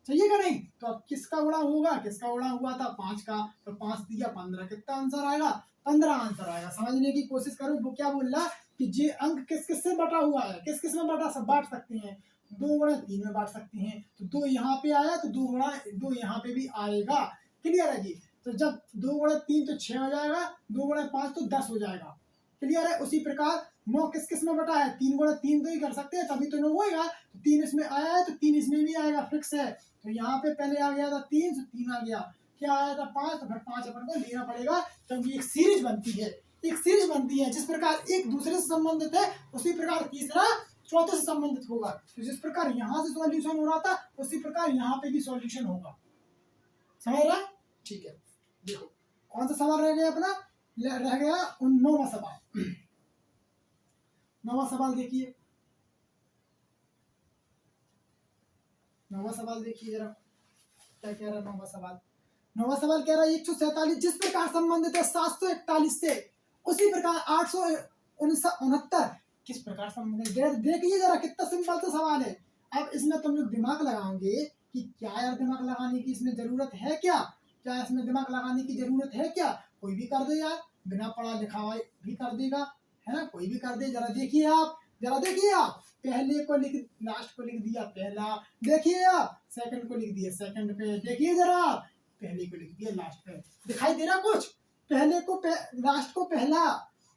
चाहिए का नहीं? तो अब किसका गुणा होगा? किसका गुणा हुआ था? 5 का। तो 5 दिया 15, कितना आंसर आएगा? 15 आंसर आएगा। समझने की कोशिश करो, वो क्या बोल रहा कि ये अंक किस किस से बटा हुआ है, किस किस में बटा, सब बांट सकते हैं। 2 गुणा 3 में बांट सकते हैं। तो 2 यहाँ पे आया, तो 2 गुणा 2 यहाँ पे भी आएगा। क्लियर है जी? तो जब 2 गुणा 3 तो 6 हो जाएगा, 2 गुणा 5 तो 10 हो जाएगा। क्लियर है? उसी प्रकार 9 किस किस में बटा है? 3 गुणा 3 तो ही कर सकते हैं, तभी तो 9 होएगा। तो 3 इसमें आया है, तो 3 इसमें भी आएगा, फिक्स है। तो यहाँ पे पहले आ गया था 3, तो 3 आ गया, क्या आया था 5, तो फिर 5 अपन को लेना पड़ेगा, क्योंकि एक सीरीज बनती है, एक सीरीज बनती है। जिस प्रकार एक दूसरे से संबंधित है, उसी प्रकार तीसरा चौथे से संबंधित होगा। तो जिस प्रकार यहाँ से सॉल्यूशन हो रहा था, उसी प्रकार यहाँ पे भी सॉल्यूशन होगा। समझ रहा है? ठीक है, देखो कौन सा सवाल रह गया अपना? रह गया 9वां सवाल। 9वां सवाल देखिए, 9वां सवाल देखिए जरा क्या कह रहा है 9वां सवाल। 9वां सवाल कह रहा है 147 जिस प्रकार संबंधित है 741 से, उसी प्रकार 869 किस प्रकार संबंधित है? देखिए जरा कितना सिंपल सा सवाल है। अब इसमें तुम लोग दिमाग लगाओगे कि क्या यार दिमाग लगाने की इसमें जरूरत है क्या? क्या इसमें दिमाग लगाने की जरूरत है क्या? कोई भी कर दे यार, बिना पढ़ा लिखा भी कर देगा, है ना? कोई भी कर दे। जरा देखिए आप, जरा देखिए आप, पहले को लिख, लास्ट को लिख दिया पहला, देखिए आप सेकंड को लिख दिया सेकंड पे, देखिए जरा आप पहले को लिख दिया लास्ट पे। दिखाई दे रहा कुछ? पहले को लास्ट को पहला,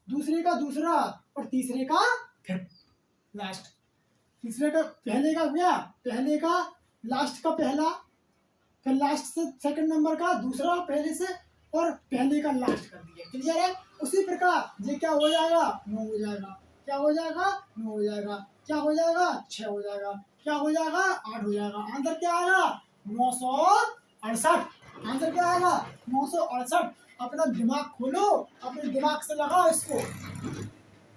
दूसरे का दूसरा, और तीसरे का फिर लास्ट। तीसरे का पहले का क्या? पहले का लास्ट का पहला, फिर लास्ट से सेकंड नंबर का दूसरा पहले से, और पहले का लास्ट कर दिया। क्लियर है? उसी प्रकार ये क्या हो जाएगा? 9 हो जाएगा। क्या हो जाएगा? 9 हो जाएगा। क्या हो जाएगा? 6 हो जाएगा। क्या हो जाएगा? 8 हो जाएगा। आंसर क्या आएगा? 968। आंसर क्या आएगा? 968। अपना दिमाग खोलो, अपने दिमाग से लगाओ इसको,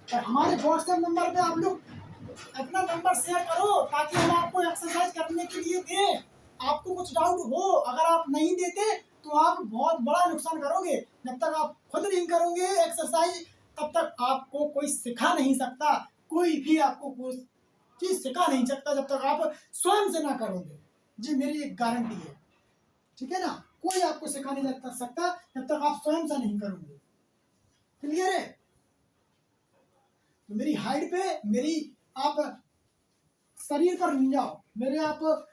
और हमारे व्हाट्सएप नंबर पे आप लोग अपना नंबर शेयर करो, ताकि हम आपको एक्सरसाइज करने के लिए दें। आपको कुछ डाउट हो, अगर आप नहीं देते तो आप बहुत बड़ा नुकसान करोगे। जब तक आप खुद नहीं करोगे एक्सरसाइज, तब तक आपको कोई सिखा नहीं सकता, कोई भी आपको कोई चीज सिखा नहीं सकता जब तक आप स्वयं से ना करोगे। जी मेरी एक गारंटी है, ठीक है ना? कोई आपको सिखा नहीं सकता जब तक आप स्वयं से नहीं करोगे। क्लियर है? तो मेरी हाइट पे, मेरी आप शरीर पर नहीं जाओ, मेरे आप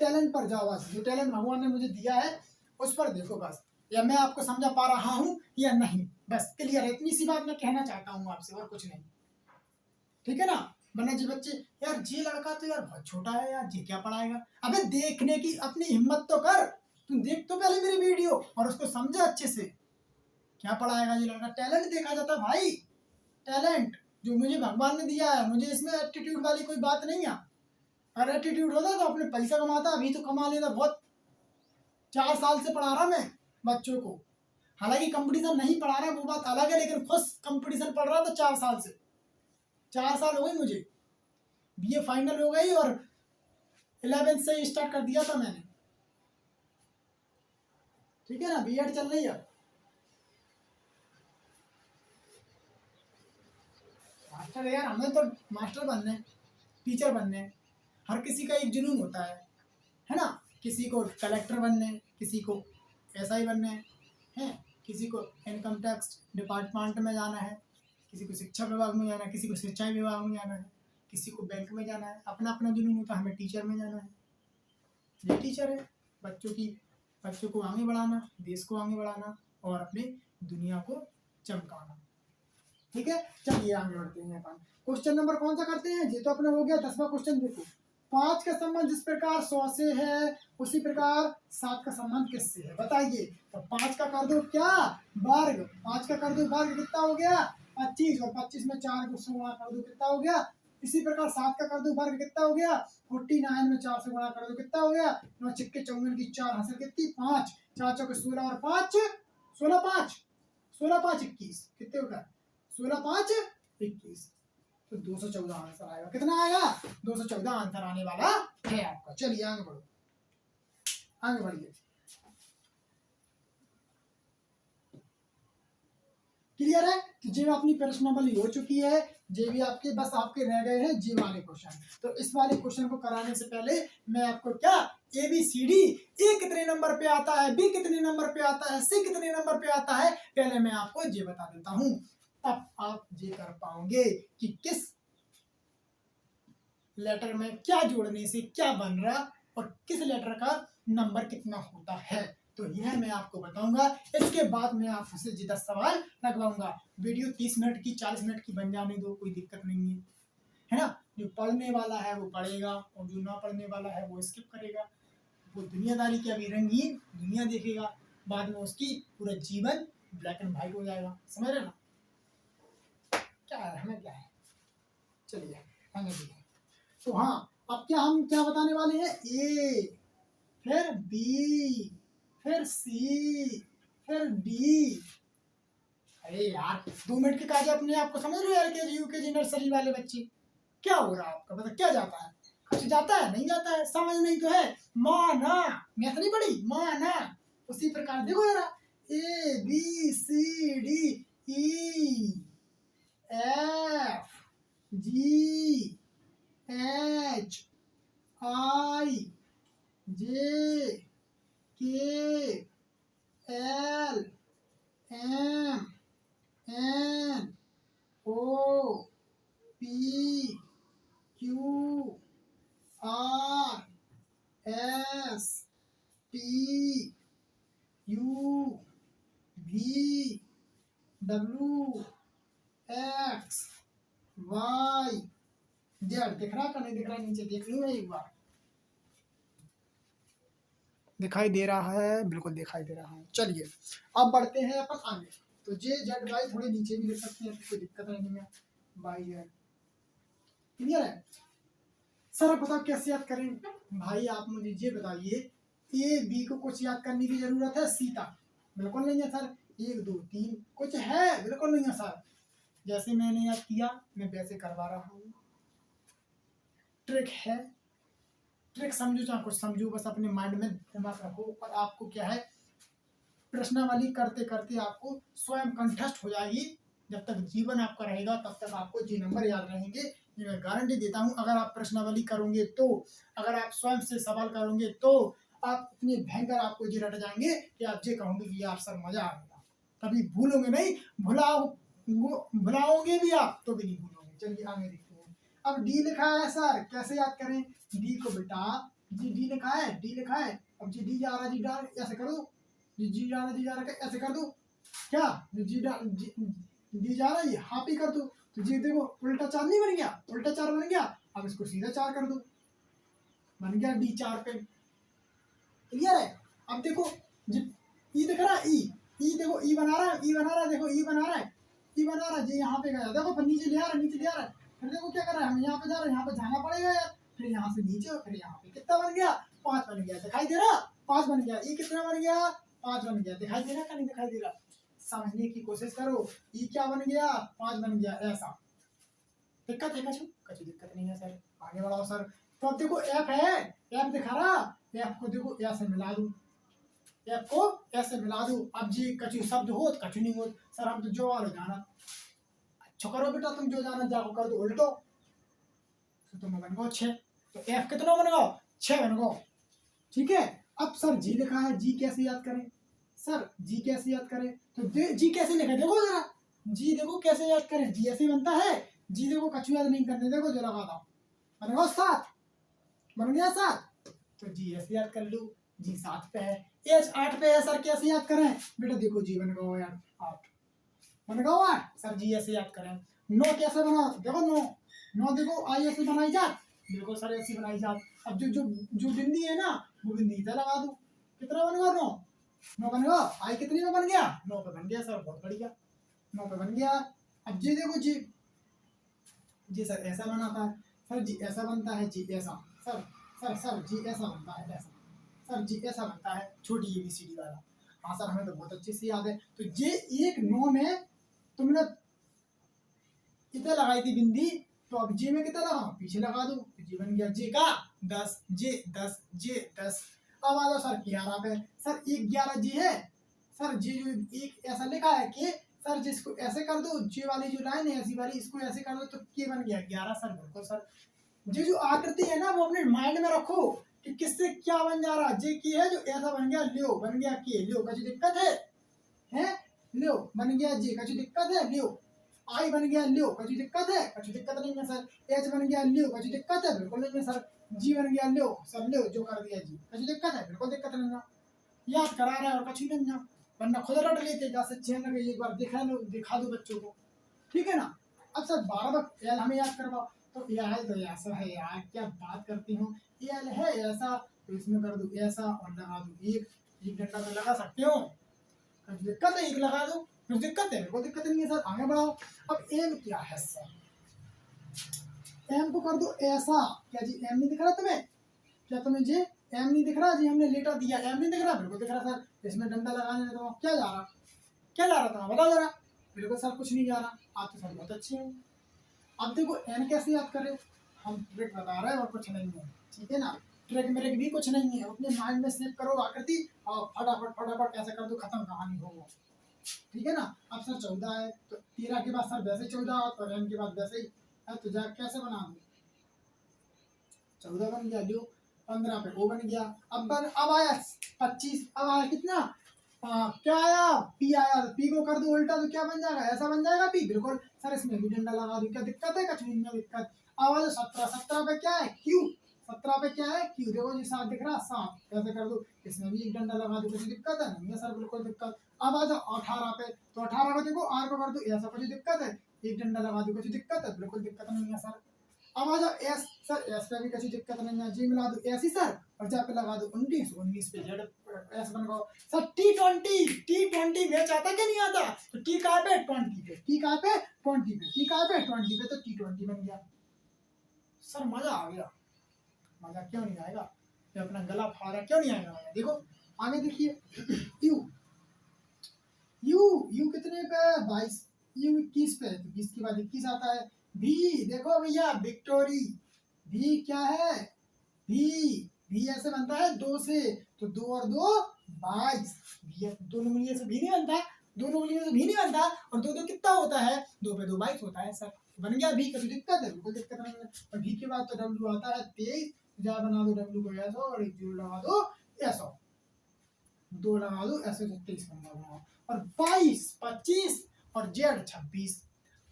टैलेंट पर जाओ। बस जो टैलेंट भगवान ने मुझे दिया है उस पर देखो बस, या मैं आपको समझा पा रहा हूँ या नहीं, बस क्लियर है। इतनी सी बात मैं कहना चाहता हूँ आपसे, और कुछ नहीं। ठीक है ना? वरना जी बच्चे, यार जी लड़का तो यार बहुत छोटा है यार, जी क्या पढ़ाएगा? अबे देखने की अपनी हिम्मत तो कर, तुम देख तो पहले मेरी वीडियो और उसको समझा अच्छे से। क्या पढ़ाएगा ये लड़का? टैलेंट देखा जाता है भाई, टैलेंट जो मुझे भगवान ने दिया है। मुझे इसमें एटीट्यूड वाली कोई बात नहीं है। अगर एटीट्यूड होता तो अपने पैसा कमाता, अभी तो कमा लेता बहुत। 4 साल से पढ़ा रहा मैं बच्चों को, हालांकि कंपटीशन नहीं पढ़ा रहा वो बात अलग है, लेकिन खुद कंपटीशन पढ़ रहा था 4 साल से। 4 साल हो गए मुझे, बीए फाइनल हो गई और 11th से स्टार्ट कर दिया था मैंने। ठीक है ना, बीएड चल रही है। मास्टर यार, हमें तो मास्टर बनने हैं, टीचर बनने हैं। हर किसी का एक जुनून होता है ना। किसी को कलेक्टर बनने हैं, किसी को एसआई बनने हैं, किसी को इनकम टैक्स डिपार्टमेंट में जाना है, किसी को शिक्षा विभाग में जाना है, किसी को सिंचाई विभाग में जाना है, किसी को बैंक में जाना है। अपना अपना जुनून होता है। हमें टीचर में जाना है। ये टीचर है बच्चों को आगे बढ़ाना, देश को आगे बढ़ाना और अपनी दुनिया को चमकाना। ठीक है, चलिए आगे बढ़ते हैं अपन। क्वेश्चन नंबर कौन सा करते हैं? ये तो अपना हो गया 10वां क्वेश्चन। देखो, 5 का संबंध जिस प्रकार 100 से है उसी प्रकार 7 का संबंध किससे है? बताइए। तो 5 का कर दो क्या वर्ग, 5 का कर दो वर्ग, कितना हो गया 25, और 25 में 4 को 100 गुणा कर दो, कितना हो गया। इसी प्रकार 7 का कर दो वर्ग, कितना हो गया 49 में 4 से गुणा कर दो, कितना हो गया 9 चिक्के 54 की 4 हासिल कितनी 5, 4 चौके 16 और 5 16 5 16 5 21, कितने होगा 16 5 21। तो 214 आंसर आएगा। कितना आएगा 214 आंसर आने वाला है आपका। चलिए आगे बढ़ो, आगे बढ़िए। क्लियर है? तो जी अपनी प्रश्नावली हो चुकी है। जे भी आपके बस आपके रह गए हैं जी वाले क्वेश्चन। तो इस वाले क्वेश्चन को कराने से पहले मैं आपको क्या ABCD ए कितने नंबर पे आता है, बी कितने नंबर पे आता है, सी कितने नंबर पे आता है, पहले मैं आपको जे बता देता हूँ। तब आप ये कर पाओगे कि किस लेटर में क्या जोड़ने से क्या बन रहा और किस लेटर का नंबर कितना होता है। तो यह मैं आपको बताऊंगा। इसके बाद मैं आपसे 10 सवाल लगवाऊंगा। वीडियो 30 मिनट की 40 मिनट की बन जाने दो, कोई दिक्कत नहीं है ना। जो पढ़ने वाला है वो पढ़ेगा और जो ना पढ़ने वाला है वो स्किप करेगा। वो दुनियादारी की अभी रंगीन दुनिया देखेगा, बाद में उसकी पूरा जीवन ब्लैक एंड व्हाइट हो जाएगा। समझ रहे ना क्या है, हमें क्या है। चलिए आगे बढ़िए। तो हाँ, अब क्या हम क्या बताने वाले हैं, ए फिर बी फिर सी फिर डी। अरे यार 2 मिनट के काज अपने आप को समझ लो यार, LKG UKG नर्सरी वाले बच्चे। क्या हो रहा है आपका, मतलब क्या जाता है, कुछ जाता है नहीं जाता है, समझ नहीं तो है। माना मैथ नहीं पढ़ी, माना उसी प्रकार देखो जरा, ABCDE FGHDKLMNOPQRSTUVW XYZ। दिख रहा का नहीं दिख रहा, नीचे देख लूँ एक बार। दिखाई दे रहा है, बिल्कुल दिखाई दे रहा है। चलिए अब बढ़ते हैं अपन आगे। तो JZY थोड़े नीचे भी लिख सकते हैं, कोई दिक्कत नहीं है। बाई है, क्लियर है। सर बताओ कैसे याद करें। भाई आप मुझे ये बताइए, A B को कुछ याद करने की जरूरत है, सीता बिल्कुल नहीं है सर। 1 2 3 कुछ है, बिल्कुल नहीं है सर। जैसे मैंने याद किया मैं वैसे करवा रहा हूँ। ट्रिक है, ट्रिक समझो चाहे कुछ समझो, बस अपने माइंड में दिमाग रखो। और आपको क्या है, प्रश्नावली करते करते आपको स्वयं कंठस्थ हो जाएगी। जब तक जीवन आपका रहेगा तब तक आपको जी नंबर याद रहेंगे, ये मैं गारंटी देता हूँ। अगर आप प्रश्नावली करोगे तो, अगर आप स्वयं से सवाल करोगे तो आप इतने भयंकर आपको जी रट जाएंगे कि आप ये कहोगे कि यार सर मजा आएगा। कभी भूलोगे नहीं, भुलाओगे भी आप तो भी नहीं भूलोगे। चलिए आगे देखते हैं। अब डी लिखा है सर, कैसे याद करें डी को बेटा। डी लिखा है, डी लिखा है। अब जी डी जा रहा है, जी डाल ऐसे करो, जी जा रहा ऐसे कर दो क्या, जी जा रहा है, हाफ ही कर दो। तो जी देखो उल्टा 4 नहीं बन गया, उल्टा 4 बन गया। अब इसको सीधा 4 कर दो, बन गया D 4 पे। क्लियर है। अब देखो जी, ई दिख रहा है, ई देखो, ई बना रहा है, ई बना रहा है, देखो ई बना रहा है, ई बना रहा है जी, यहाँ पे गया, देखो फिर नीचे ले आ रहा है, नीचे ले आ रहा है, फिर देखो क्या कर रहा है, हम यहाँ पे जा रहे हैं, यहाँ पे जाना पड़ेगा यार, फिर यहाँ से नीचे, फिर यहाँ पे कितना बन गया, 5 बन गया, दिखाई दे रहा, 5 बन गया, ई कितना बन गया, 5 बन गया, दिखाई दे रहा क्या नहीं दिखाई दे रहा, समझने की कोशिश करो, ई क्या बन गया, 5 बन गया, ऐसा दिक्कत है कछु, कछु दिक्कत नहीं है सर, आगे बढ़ाओ सर। तो अब देखो एफ है, एफ दिखा रहा, एफ को देखो ऐसे मिला दूं, एफ को ऐसे मिला दूं, अब जी कछु शब्द हो कछु नहीं हो, सर हम तो जो वाले जाना, अच्छा करो बेटा तुम जो जाना जाओ कर दो उल्टो, तो तुम बन गो 6, तो एफ कितना बन गो, 6 बन गो, ठीक है। अब सर जी लिखा है, जी कैसे याद करें, सर जी कैसे याद करें, तो जी कैसे लिखा देखो जरा, जी देखो कैसे याद करें, जी ऐसे बनता है, जी देखो कछु याद नहीं करने, देखो जो लगाता हूँ, बन गया 7, बन गया 7, तो जी ऐसे याद कर लूँ, जी 7 पे है, एच 8 पे है, सर कैसे याद करें, बेटा देखो जी बन गया यार 8, बन गया 8, सर जी ऐसे याद करें, 9 कैसे बना, देखो 9 देखो आई ऐसे बनाई जात, देखो सर ऐसी बनाई जात, अब जो जो जो बिंदी है ना वो बिंदी इधर लगा दूं, कितना बन गया 9 बन गया, आई कितनी में बन गया, 9 पे बन गया सर, बहुत बढ़िया, 9 पे बन गया। अब जी देखो जी सर ऐसा बनाता है, सर जी ऐसा बनता है, जी ऐसा, सर जी ऐसा बनता है, ऐसा, सर जी ऐसा बनता है, छोटी ABCD वाला, हाँ सर हमें तो बहुत अच्छे से याद है। तो ये एक 9 में तुमने इधर लगाई थी बिंदी, तो अब जे में कितना लगा, पीछे लगा दो, जी बन गया जे का 10, जे 10, अब आ जाओ सर 11 पे, सर 11 जी है, सर जी जो एक ऐसा लिखा है कि सर जिसको ऐसे कर दो, जे वाली जो लाइन है ऐसी वाली, इसको ऐसे कर दो तो के बन गया 11, सर बिल्कुल सर, ये जो आकृति है ना वो अपने माइंड में रखो कि किससे क्या बन जा रहा, जे की है जो ऐसा बन गया, लियो बन गया के, लियो का जो दिक्कत है लियो बन गया जे का जो दिक्कत है, लियो आई बन गया, लियो कछु दिक्कत है, कछु दिक्कत नहीं है सर, एच बन गया, लियो कछु दिक्कत है, बिल्कुल नहीं है सर, जी बन गया, लियो सर, लियो जो कर दिया जी, कछु दिक्कत है, बिल्कुल दिक्कत नहीं है, याद करा रहा है और कछु नहीं है, वरना खुद रट लेते जैसे चैन में एक बार दिखा दो बच्चों को, ठीक है ना। अब सर 12 बार एल हमें याद करवाओ, तो एल तो ऐसा है यार, क्या बात करती हूँ, एल है ऐसा, तो इसमें कर दो ऐसा और लगा दो एक घंटा में लगा सकते हो, कुछ दिक्कत है, एक लगा दो, कुछ दिक्कत है, कोई दिक्कत नहीं है सर, आगे बढ़ाओ। अब एम क्या है सर, एम को कर दो ऐसा, क्या जी एम नहीं दिख रहा तुम्हें, क्या तुम्हें जी एम नहीं दिख रहा जी, हमने लेटर दिया एम नहीं दिख रहा, बिल्कुल दिख रहा सर, इसमें डंडा लगाने में तो क्या जा रहा, क्या जा रहा था बताओ जरा, बिल्कुल सर कुछ नहीं जा रहा, आप तो सर बहुत अच्छे हैं। अब देखो एन कैसे याद करें, हम ट्रिक बता रहे हैं और कुछ नहीं है, ठीक है ना, ट्रिक मेरे भी कुछ नहीं है, अपने माइंड में सेव करो आकृति और फटाफट फटाफट ऐसे कर दो, खत्म कहानी हो वो, ठीक है ना। अब सर 14 है, तो 13 के बाद सर वैसे 14 और एम के बाद वैसे ही है, तो जा कैसे बना दो, 14 बन गया, लियो 15 पे ओ बन गया, अब आया 25, अब आया कितना, क्या आया पी आया, तो पी को कर दो उल्टा तो क्या बन जाएगा, ऐसा बन जाएगा पी, बिल्कुल सर इसमें भी डंडा लगा दो, क्या दिक्कत है, कछु नहीं दिक्कत। अब आ 17 पे क्या है क्यू, 17 पे क्या है क्यू, देखो जी 7 दिख रहा, 7 ऐसे कर दो, इसमें भी एक डंडा लगा दो, कुछ दिक्कत है नहीं है सर, बिल्कुल दिक्कत। अब आ जाओ 18 पे, तो 18 पे देखो आर को कर दो ऐसा, कुछ दिक्कत है, एक डंडा लगा दो, कुछ दिक्कत है, बिल्कुल दिक्कत नहीं है सर। अब आ जाओ एस, सर एस पे भी कुछ दिक्कत नहीं है, जी मिला दो एस ही सर, और जा पे लगा दो 19 पे जेड एस बन गया सर। टी20 मैच आता क्या नहीं आता, तो टी कहाँ पे 20 पे, टी कहाँ पे 20 पे, टी कहाँ पे 20 पे, तो टी20 बन गया सर, मजा आ गया, मजा क्यों नहीं आएगा, ये अपना गला फाड़ रहा क्यों नहीं आएगा मजा, देखो आगे देखिए यू यू यू कितने पे 22, यू 21 पे, तो 20 के बाद 21 आता है। भी देखो भैया विक्टोरी, भी क्या है, भी ऐसे बनता है 2 से, तो 2 और 2 22, भी दोनों उंगलियों से भी नहीं बनता, दोनों उंगलियों से भी नहीं बनता, और 2 2 कितना होता है, 2 पे 2 22 होता है सर, बन गया भी, कोई दिक्कत है, कोई दिक्कत नहीं है। और भी के बाद तो डब्ल्यू आता है 23, जा बना दो डब्ल्यू को ऐसा और एक जीरो लगा दो ऐसा, 2 लगा दो ऐसे, 23 बनाओ, और 22 25 और जेड 26,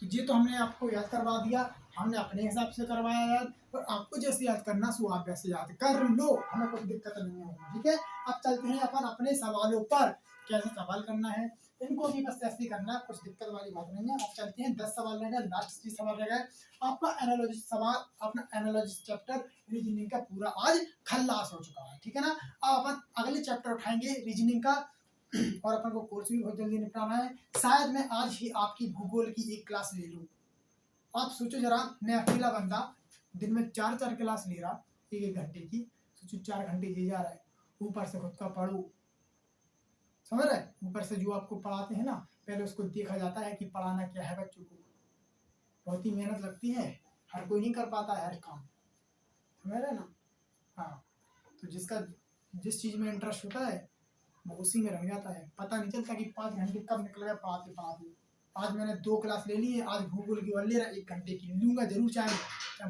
तो ये तो हमने आपको याद करवा दिया, हमने अपने हिसाब से करवाया याद, और आपको जैसे याद करना सो आप वैसे याद कर लो, हमें कोई दिक्कत नहीं होगी, ठीक है। अब चलते हैं अपन अपने सवालों पर, कैसे सवाल करना है, इनको भी बस ऐसे ही करना है, कुछ दिक्कत वाली बात नहीं है। अब चलते हैं 10 सवाल रह गए, लास्ट 3 सवाल रह गए। आपका एनालॉजी सवाल, अपना एनालॉजी चैप्टर रीजनिंग का पूरा आज खल्लास हो चुका है, ठीक है ना। अब अपन अगले चैप्टर उठाएंगे रीजनिंग का, और अपन को कोर्स भी बहुत जल्दी निपटाना है। शायद मैं आज ही आपकी भूगोल की एक क्लास ले लूँ। आप सोचो जरा, मैं अकेला बंदा दिन में 4 क्लास ले रहा, 1 घंटे की, सोचो 4 घंटे ये जा रहा है, ऊपर से खुद का पढ़ो, समझ रहे। ऊपर से जो आपको पढ़ाते हैं ना, पहले उसको देखा जाता है कि पढ़ाना क्या है बच्चों को, बहुत ही मेहनत लगती है, हर कोई नहीं कर पाता है हर काम, समझ रहे ना। हाँ, तो जिसका जिस चीज़ में इंटरेस्ट होता है वो उसी में रह जाता है, पता नहीं चलता कि 5 घंटे कब निकल गए पढ़ाते पढ़ाते। आज मैंने 2 क्लास ले ली है, आज भूगोल की और ले रहा 1 घंटे की लूंगा जरूर, चाहे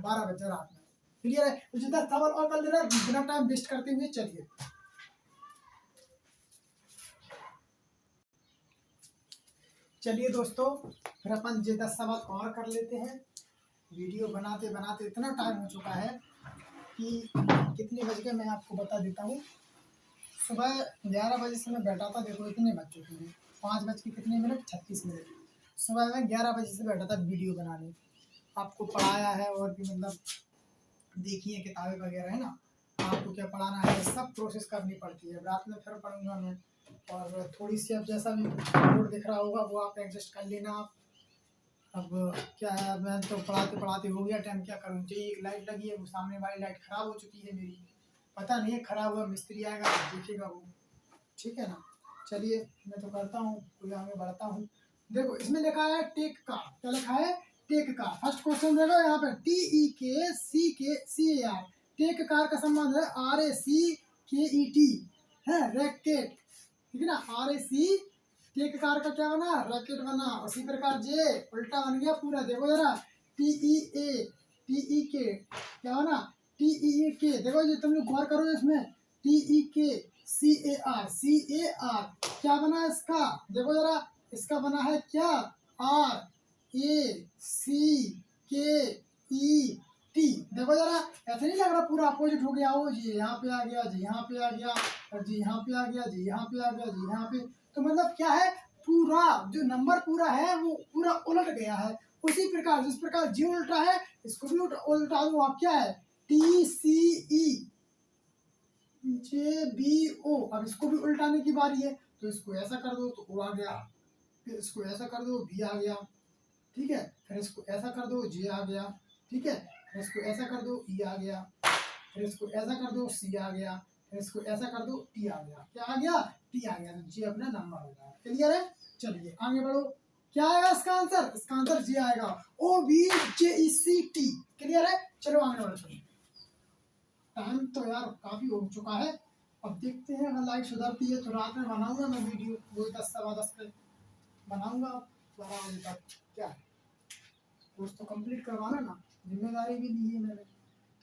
12 बजे रात में। क्लियर है। तो जितना सवाल और कर ले रहा, बिना टाइम वेस्ट करते हुए चलिए। चलिए दोस्तों, फिर अपन ये 10 सवाल और कर लेते हैं। वीडियो बनाते बनाते इतना टाइम हो चुका है कि कितने बज गए मैं आपको बता देता हूँ। सुबह 11 बजे से मैं बैठा था, देखो इतने बज चुके हैं, 5 बज के कितने मिनट 36 मिनट। सुबह मैं 11 बजे से बैठा था वीडियो बनाने, आपको पढ़ाया है और भी मतलब देखिए किताबें वगैरह है ना, आपको क्या पढ़ाना है सब प्रोसेस करनी पड़ती है। रात में फिर पढ़ूंगा मैं, और थोड़ी सी अब जैसा भी बोर्ड दिख रहा होगा वो आप एडजस्ट कर लेना आप। अब क्या है, मैं तो पढ़ाते पढ़ाते हो गया टाइम, क्या करूँ। चाहिए एक लाइट लगी है, वो सामने वाली लाइट खराब हो चुकी है मेरी, पता नहीं है, खराब हुआ, मिस्त्री आएगा देखेगा वो, ठीक है ना। चलिए मैं तो करता हूँ, कोई आगे बढ़ता हूँ। देखो इसमें लिखा है टेक का, क्या लिखा है, टेक का। फर्स्ट क्वेश्चन देखो यहाँ पे, TEKCAR, टेक कार का संबंध है RACKET है, रैकेट, ठीक है ना। RAC टेक कार का क्या बना, रैकेट बना। उसी प्रकार जे उल्टा बन गया पूरा, देखो जरा, TEK क्या बना, TEK, देखो ये तुम लोग गौर करो इसमें, TEKCAR क्या बना इसका, देखो जरा, इसका बना है क्या, RACKET, देखो जरा, ऐसे नहीं लग रहा पूरा अपोजिट हो गया हो, जी यहाँ पे आ गया, जी यहाँ पे आ गया, और जी यहाँ पे आ गया, जी यहाँ पे आ गया, जी यहाँ पे। तो मतलब क्या है, पूरा जो नंबर पूरा है वो पूरा उलट गया है। उसी प्रकार जिस प्रकार जी उल्टा है, इसको भी उल्टा दो आप, क्या है, TCEJBO। अब इसको भी उल्टाने की बारी है, तो इसको ऐसा कर दो तो O आ गया, फिर इसको ऐसा कर दो B आ गया, ठीक है, फिर इसको ऐसा कर दो J आ गया, ठीक है, फिर इसको ऐसा कर दो E आ गया, फिर इसको ऐसा कर दो C आ गया, फिर इसको ऐसा कर दो T आ गया, क्या आ गया, T आ गया, तो J अपना नंबर हो गया। क्लियर है। चलिए आगे बढ़ो, क्या आएगा इसका आंसर, इसका आंसर J आएगा, OBJECT। क्लियर है। चलो आगे बढ़ते हैं, टाइम तो यार काफी हो चुका है। अब देखते हैं अगर लाइट सुधरती है तो रात में बनाऊंगा मैं वीडियो, वही 10 सवा 10 पे बनाऊंगा, 12 बजे तक। क्या है, कोर्स तो कंप्लीट करवाना ना, जिम्मेदारी भी दी है मैंने।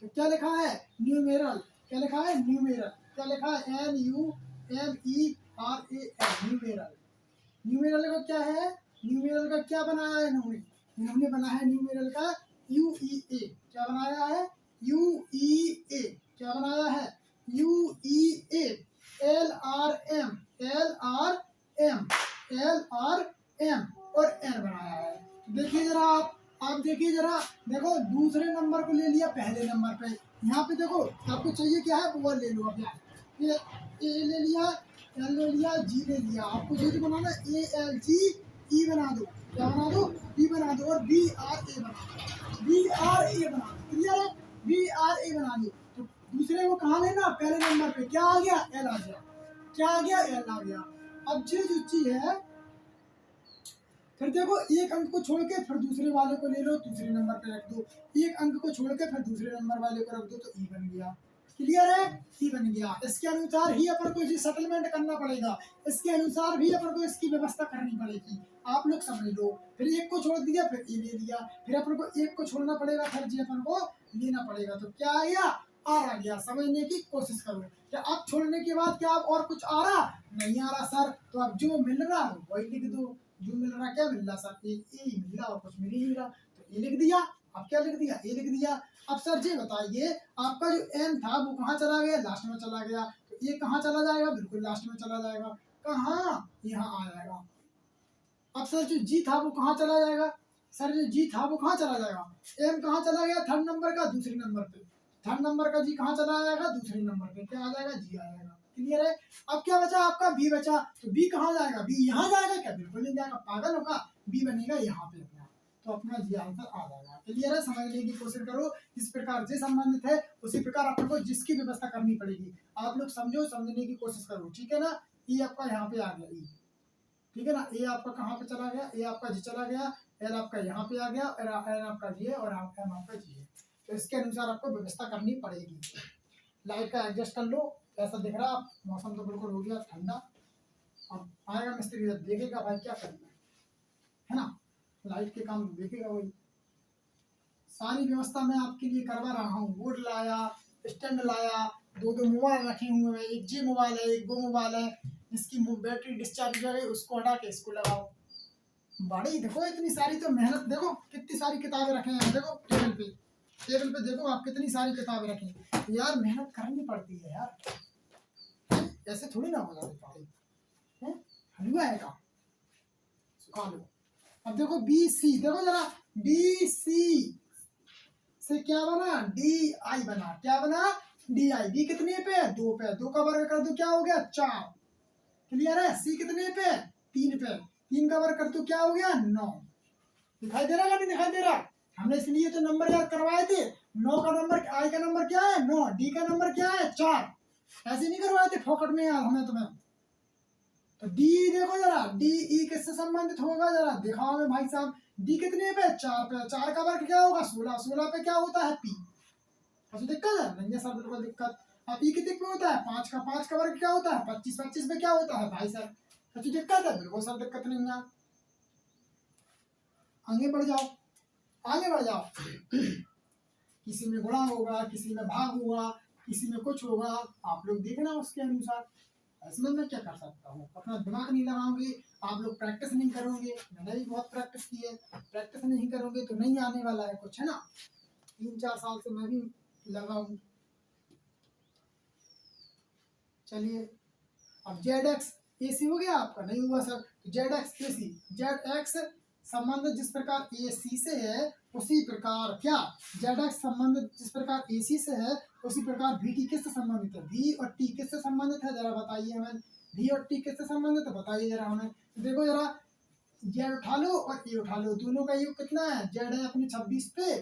तो क्या लिखा है, न्यूमेरल, क्या लिखा है, न्यूमेरल, क्या लिखा है, NUMERAL, न्यूमेरल। न्यूमेरल का क्या है, न्यूमेरल का क्या बनाया है इन्होंने, इन्होंने बना है न्यूमेरल का UEA, क्या बनाया है, UEA, क्या बनाया है, UEA, LRM और N बनाया है। देखिए जरा आप देखिए जरा, देखो दूसरे नंबर को ले लिया पहले नंबर पे, यहाँ पे देखो आपको चाहिए क्या है वो ले लो। अब ये A ले लिया, L ले लिया, G ले लिया, आपको जो बनाना ALGE बना दो, क्या बना दो, E बना दो, और BRA बना दो, BRA बना दो। क्लियर है, BRA बना दो। तो दूसरे को कहाँ लेना, पहले नंबर पे, क्या आ गया, L आ गया, क्या आ गया, L आ गया। अब जो चीज है, फिर देखो एक अंक को छोड़ के फिर दूसरे वाले को ले लो, दूसरे नंबर पे रख दो, एक अंक को छोड़ के फिर दूसरे नंबर वाले को रख दो, तो ई बन गया। क्लियर है, ई बन गया। इसके अनुसार ही अपन को इसे सेटलमेंट करना पड़ेगा, इसके अनुसार भी अपन को इसकी व्यवस्था करनी पड़ेगी, आप लोग समझ लो। फिर एक को छोड़ दिया, फिर ए ले लिया, फिर अपन को एक को छोड़ना पड़ेगा, फिर जी अपन को लेना पड़ेगा, तो क्या आ गया, आर आ गया। समझने की कोशिश करो, क्या अब छोड़ने के बाद क्या अब और कुछ आ रहा, नहीं आ रहा सर, तो अब जो मिल रहा है वही लिख दो, जो मिल रहा, क्या मिल रहा सर, ए मिल रहा और कुछ मिल ही नहीं रहा, तो ए लिख दिया। अब क्या लिख दिया, ए लिख दिया। अब सर जी बताइए, आपका जो एन था वो कहाँ चला गया, लास्ट में चला गया, तो ये कहाँ चला जाएगा, बिल्कुल लास्ट में चला जाएगा, कहाँ, यहाँ आ जाएगा। अब सर जो जी था वो कहाँ चला जाएगा, सर जो जी था वो कहाँ चला जाएगा, एम कहाँ चला गया, थर्ड नंबर का दूसरे नंबर पे, थर्ड नंबर का जी कहाँ चला जाएगा, दूसरे नंबर पे, क्या आ जाएगा, जी आ जाएगा। क्लियर है। अब क्या बचा आपका, बी बचा, तो बी कहाँ जाएगा, बी यहाँ जाएगा क्या, बिल्कुल नहीं जाएगा, पागल होगा, बी बनेगा यहाँ पे अपना, तो अपना जी आंसर आ जाएगा। क्लियर है, समझने की कोशिश करो, इस प्रकार से संबंधित है उसी प्रकार आपको जिसकी व्यवस्था करनी पड़ेगी, आप लोग समझो, समझने की कोशिश करो, ठीक है ना। ई आपका यहाँ पे आ गया, ई, ठीक है ना, ए आपका कहाँ पे चला गया, ए आपका जी चला गया, एल आपका यहाँ पे आ गया, एल आपका जी है और एम आपका जी है, तो इसके अनुसार आपको व्यवस्था करनी पड़ेगी। लाइट का एडजस्ट कर लो, ऐसा दिख रहा, मौसम तो बिल्कुल हो गया ठंडा, अब आएगा मिस्त्री जब देखेगा भाई क्या करना है ना, लाइट के काम देखेगा वही। सारी व्यवस्था मैं आपके लिए करवा रहा हूँ, बोर्ड लाया, स्टैंड लाया, दो दो मोबाइल रखे हुए हैं, एक जी मोबाइल है, एक वो मोबाइल है, जिसकी बैटरी डिस्चार्ज हो गई उसको हटा के इसको लगाओ। बड़ी देखो इतनी सारी तो मेहनत, देखो कितनी सारी किताबें रखे हैं, देखो टेबल पे, टेबल पे देखो आप कितनी सारी किताबें रखी हैं, यार मेहनत करनी पड़ती है यार, ऐसे थोड़ी ना हो जाती पढ़ाई, हलवा है का, सुखा लो। अब देखो बी सी, देखो जरा, बी सी से क्या बना, डी आई बना, क्या बना, डी आई, बी कितने पे, दो पे, दो का वर्ग कर दो क्या हो गया, चार। क्लियर है, सी कितने पे, तीन पे, तीन का वर्ग कर दो क्या हो गया, नौ। दिखाई दे रहा है, नहीं दिखाई दे रहा, हमने इसलिए तो नंबर याद करवाए थे, नौ का नंबर, आई का नंबर क्या है, नौ, डी का नंबर क्या है, चार, ऐसे नहीं करवाए थे फोकट में यार हमें तुम्हें। तो डी देखो जरा, डी ई किससे संबंधित होगा, जरा दिखाओ में भाई साहब, डी कितने पे, चार पे, चार का वर्ग क्या होगा, 16, 16 पे क्या होता है, पी, तो दिक्कत है, नहीं है सर बिल्कुल दिक्कत। अब ई कितने पे होता है, पाँच का, पाँच का वर्ग क्या होता है, 25, 25 पे क्या होता है भाई सर, तो दिक्कत है, बिल्कुल सर दिक्कत नहीं है। आगे बढ़ जाओ, आगे बढ़ जाओ, किसी में गुणा होगा, किसी में भाग होगा, किसी में कुछ होगा, आप लोग देखना उसके अनुसार, इसमें मैं क्या कर सकता हूँ, अपना दिमाग नहीं लगाओगे, आप लोग प्रैक्टिस नहीं करोगे, मैंने भी बहुत प्रैक्टिस की है, प्रैक्टिस नहीं करोगे तो नहीं आने वाला है कुछ, है ना, 3-4 साल से मैं भी लगा हूँ। चलिए, अब जेड एक्स ए सी हो गया आपका, नहीं हुआ सर, जेड एक्स ए सी, जेड एक्स संबंध जिस प्रकार ए सी से है उसी प्रकार क्या, जेड एक्स संबंध जिस प्रकार ए सी से है उसी प्रकार वी टी किससे संबंधित है, वी और टी किससे संबंधित है, जरा बताइए हमें, वी और टी किससे संबंधित है बताइए जरा हमें। देखो जरा, जेड उठा लो और ए उठा लो, दोनों का योग कितना है, जेड है अपनी 26 पे,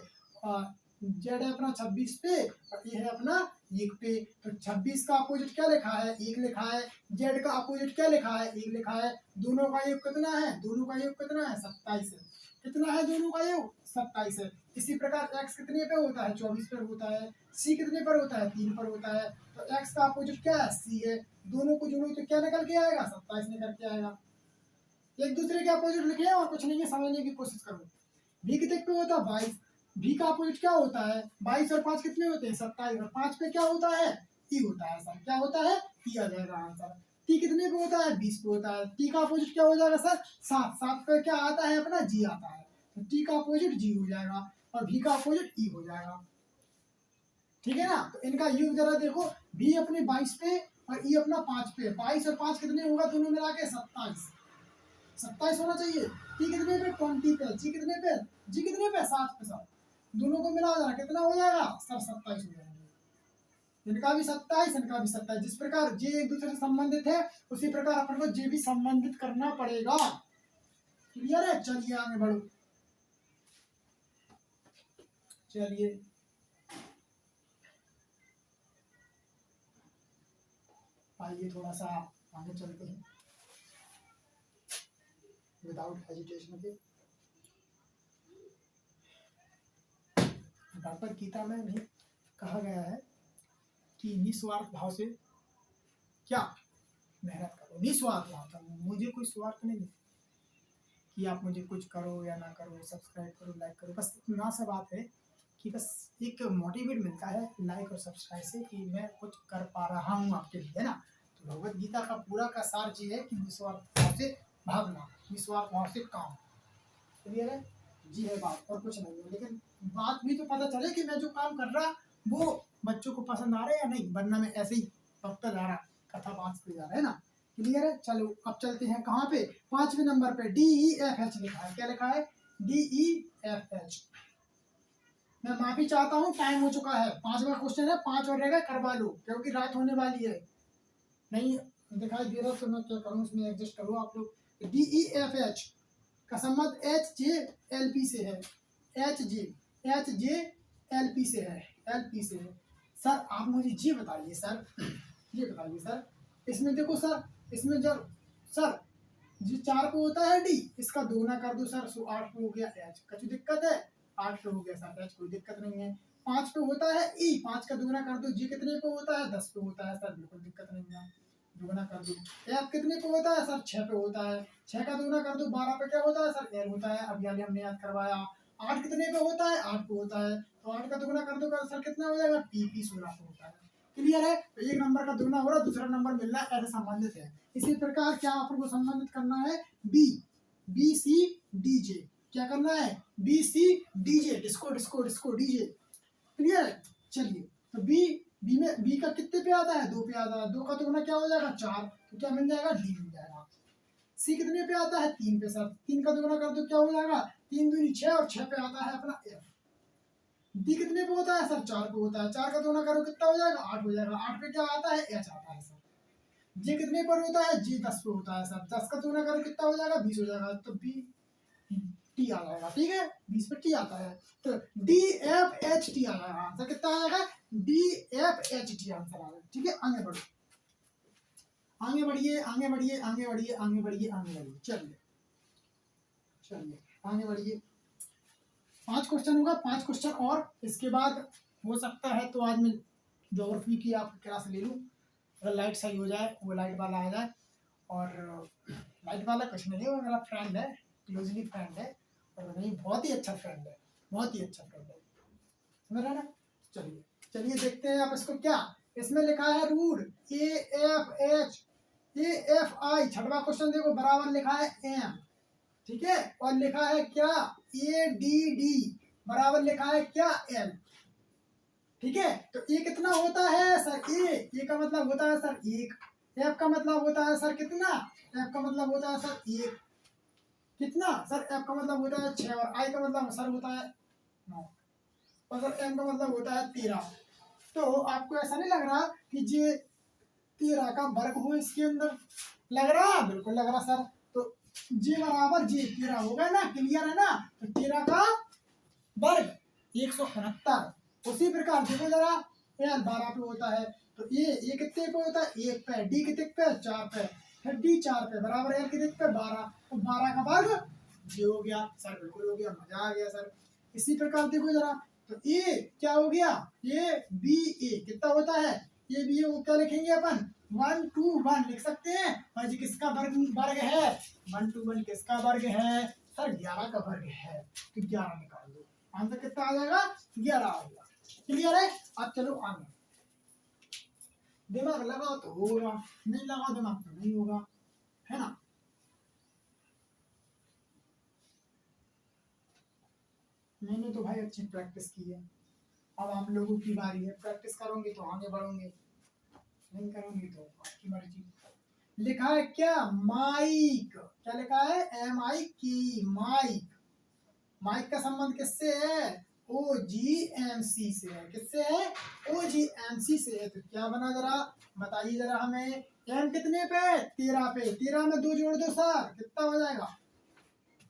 जेड है अपना 26 पे और ए है अपना 1 पे, तो 26 का अपोजिट क्या लिखा है, 1 लिखा है, जेड का अपोजिट क्या लिखा है, 1 लिखा है, दोनों का योग कितना है, दोनों का योग कितना है, 27 है, कितना है दोनों का योग, 27 है। इसी प्रकार एक्स कितने पे होता है, 24 पर होता है, सी कितने पर होता है, 3 पर होता है, तो एक्स का अपोजिट क्या है, सी है, दोनों को जोड़ो तो क्या निकल के आएगा, 27 निकल के आएगा। एक दूसरे के अपोजिट लिखे और कुछ नहीं है, समझने की कोशिश करो। भी कितने पे होता है, 22, भी का अपोजिट क्या होता है, 22 और 5 कितने होते हैं, 27, और 5 पे क्या होता है, टी होता है सर, क्या होता है, टी आ जाएगा आंसर। टी कितने पे होता है, 20 पे होता है, टी का अपोजिट क्या हो जाएगा सर, 7, 7 पे क्या आता है अपना, जी आता है, तो टी का अपोजिट जी हो जाएगा और भी का अपोजिट ई हो जाएगा, ठीक है ना। तो इनका योग जरा देखो, भी अपने 22 पे और ई अपना 5 पे, 22 और 5 कितने होगा, दोनों मिला के 27, 27 होना चाहिए। टी कितने पे, 20 पे, जी कितने पे, जी कितने पे, 7 पे सर, दोनों को मिला जाएगा कितना हो जाएगा सर, 27 हो जाएगा, इनका भी 27, इनका भी 27, जिस प्रकार जे एक दूसरे से संबंधित है उसी प्रकार अपन को जे भी संबंधित करना पड़ेगा। क्लियर है, चलिए आगे बढ़ो, चलिए आइए थोड़ा सा आगे चलते हैं विदाउट हेजिटेशन के। भगवद गीता में भी कहा गया है कि निस्वार्थ भाव से क्या मेहनत करो, निस्वार्थ भाव, मुझे कोई स्वार्थ नहीं है कि आप मुझे कुछ करो या ना करो, सब्सक्राइब करो, लाइक करो, बस इतना सा बात है कि बस एक मोटिवेट मिलता है लाइक और सब्सक्राइब से कि मैं कुछ कर पा रहा हूँ आपके लिए, है ना। तो भगवद गीता का पूरा का सार ये है कि निस्वार्थ भाव से भागना, निस्वार्थ भाव से काम। क्लियर है जी, है बात और कुछ नहीं है, लेकिन बात भी तो पता चले कि मैं जो काम कर रहा वो बच्चों को पसंद आ रहा है या नहीं, वरना मैं ऐसे ही पकता जा रहा, कथा बांधते जा रहा है ना। क्लियर है। चलो अब चलते हैं कहाँ पे, 5वें नंबर पे DEFH लिखा है। क्या लिखा है? DEFH। मैं माफी चाहता हूँ, टाइम हो चुका है, 5वां क्वेश्चन है, 5 और रहेगा, करवा लो क्योंकि रात होने वाली है। नहीं दिखाई दे रहा तो मैं क्या करूँ, उसमें एडजस्ट करो आप लोग। DEFH का संबंध HJLP से है। HJLP से है, LP से है। सर आप मुझे ये बताइए सर, ये बताइए सर, इसमें देखो सर, इसमें जब सर जी 4 पे होता है D, इसका दोगुना कर दो सर, 8 पे हो गया H। कुछ दिक्कत है? 8 पे हो गया सर H, कोई दिक्कत नहीं है। 5 पे होता है E, 5 का दोगुना कर दो, G कितने पे होता है? 10 पे होता है सर, बिल्कुल दिक्कत नहीं है, दोगुना कर दो। F कितने पे होता है सर? 6 पे होता है, 6 का दोगुना कर दो, 12 पे क्या होता है सर? L होता है। अब यानी हमने याद करवाया। 8 कितने पे होता है? 8 पे होता है, तो 8 का दोगुना कर दो सर, कितना हो जाएगा? PP 16 पे होता है। क्लियर है? तो एक नंबर का दोगुना हो रहा, दूसरा नंबर मिलना, ऐसे संबंधित है। इसी प्रकार क्या अपन को संबंधित करना है? BCDJ। क्या करना है? BCDJ, disco disco disco DJ. Clear है? चलिए, तो बी में बी का कितने पे आता है? 2 पे आता है, 2 का दोगुना क्या हो जाएगा? 4, तो क्या मिल जाएगा? D मिल जाएगा। सी कितने पे आता है? 3 पे सर, 3 का दोगुना कर दो, क्या हो जाएगा? 3 दूनी 6, और 6 पे आता है अपना F। डी कितने पे होता है सर? 4 पे होता है, 4 का दोगुना करो, कितना हो जाएगा? 8 हो जाएगा। 8 पे क्या आता है? H आता है सर। जे कितने पर होता है? G 10 पे होता है सर, 10 का दोगुना करो, कितना हो जाएगा? 20 हो जाएगा, तो B T आ जाएगा। ठीक है, 20 पे T आता है, तो DFHT आ जाएगा। आंसर कितना आएगा? DFHT आंसर आ जाएगा। ठीक है, आगे बढ़ो, आगे बढ़िए, आगे बढ़िए, आगे बढ़िए, आगे बढ़िए, आगे बढ़िए। चलिए चलिए आगे बढ़िए। 5 क्वेश्चन होगा, 5 क्वेश्चन, और इसके बाद हो सकता है तो आज मैं ज्योग्राफी की आप क्लास ले लूँ, अगर लाइट सही हो जाए, वो लाइट वाला आ जाए। और लाइट वाला कुछ नहीं है, वो मेरा फ्रेंड है, क्लोजली फ्रेंड है, और नहीं बहुत ही अच्छा फ्रेंड है, बहुत ही अच्छा फ्रेंड है, समझ रहे हैं ना। चलिए चलिए देखते हैं आप इसको। क्या इसमें लिखा है? Route AFH AFI। 6वां क्वेश्चन देखो, बराबर लिखा है M। ठीक है, और लिखा है क्या? ADD बराबर लिखा है क्या? L। ठीक है, तो ए कितना होता है सर? ए का मतलब होता है सर 1। F का मतलब होता है सर कितना? F का मतलब होता है सर 1। कितना सर? F का मतलब होता है 6, और I का मतलब सर होता है 9, और सर M का मतलब होता है 13। तो आपको ऐसा नहीं लग रहा कि ये 13 का वर्ग हो इसके अंदर? लग रहा? बिल्कुल लग रहा सर। तो J बराबर J 13 होगा ना, क्लियर है ना। तो 13 का वर्ग 169। उसी प्रकार देखो जरा, L 12 पे होता है, तो ए कितने पे होता है? 1 पे। D कितने पे? 4 पे। फिर D 4 पे बराबर L कितने पे? 12। तो 12 का वर्ग ये हो गया सर, बिल्कुल हो गया, मजा आ गया सर। इसी प्रकार देखो जरा, तो ए क्या हो गया? ABA कितना होता है? ABA को क्या लिखेंगे अपन? 1 2 1 लिख सकते हैं। और जी किसका वर्ग वर्ग है? 1 2 1 किसका वर्ग है सर? 11 का वर्ग है, तो 11 निकाल दो, आंसर कितना आ जाएगा? 11 आ गया। क्लियर है? अब चलो आगे, दिमाग लगाओ तो होगा, नहीं लगाओ दिमाग तो नहीं होगा, है ना। मैंने तो भाई अच्छी प्रैक्टिस की है, अब आप लोगों की बारी है। प्रैक्टिस करोगे तो आगे बढ़ोगे, नहीं करोगे तो आपकी मर्जी। लिखा है क्या? माइक। क्या लिखा है? MIK, mic. माइक का संबंध किससे है? OGMC से है। किससे है? OGMC से है। तो क्या बना जरा बताइए जरा हमें। M कितने पे? 13 पे। 13 में 2 जोड़ दो सर, कितना हो जाएगा?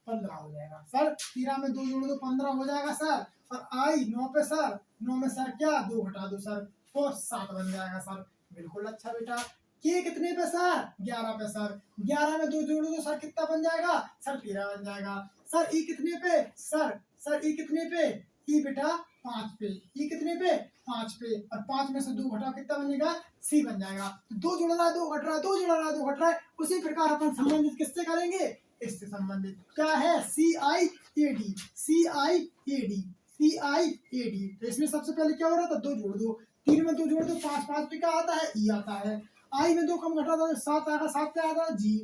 15 हो जाएगा सर। 13 में 2 जोड़ दो, 15 हो जाएगा सर। और I 9 पे सर, 9 में सर क्या? 2 घटा दो सर, तो 7 बन जाएगा सर। बिल्कुल अच्छा बेटा। K कितने पे सर? 11 पे सर। 11 में 2 जोड़ दो सर, कितना बन जाएगा सर? 13 बन जाएगा सर। E कितने पे सर E कितने पे? E बेटा 5 पे। E कितने पे? 5 पे। और 5 में से 2 घटाओ, कितना बनेगा? C बन जाएगा। तो 2 जुड़ रहा है, 2 घट रहा है, 2 जुड़ रहा है, 2 घट रहा है। उसी प्रकार अपन संबंधित किससे करेंगे? इससे संबंधित क्या है? CIAD। CIAD CIAD। तो इसमें सबसे पहले क्या हो रहा था? 2 जोड़ दो, 3 में 2 जोड़ दो, 5 5 पे क्या आता है? E आता है। I में 2 कम घटा दो, 7 आएगा, 7 पे आता है G।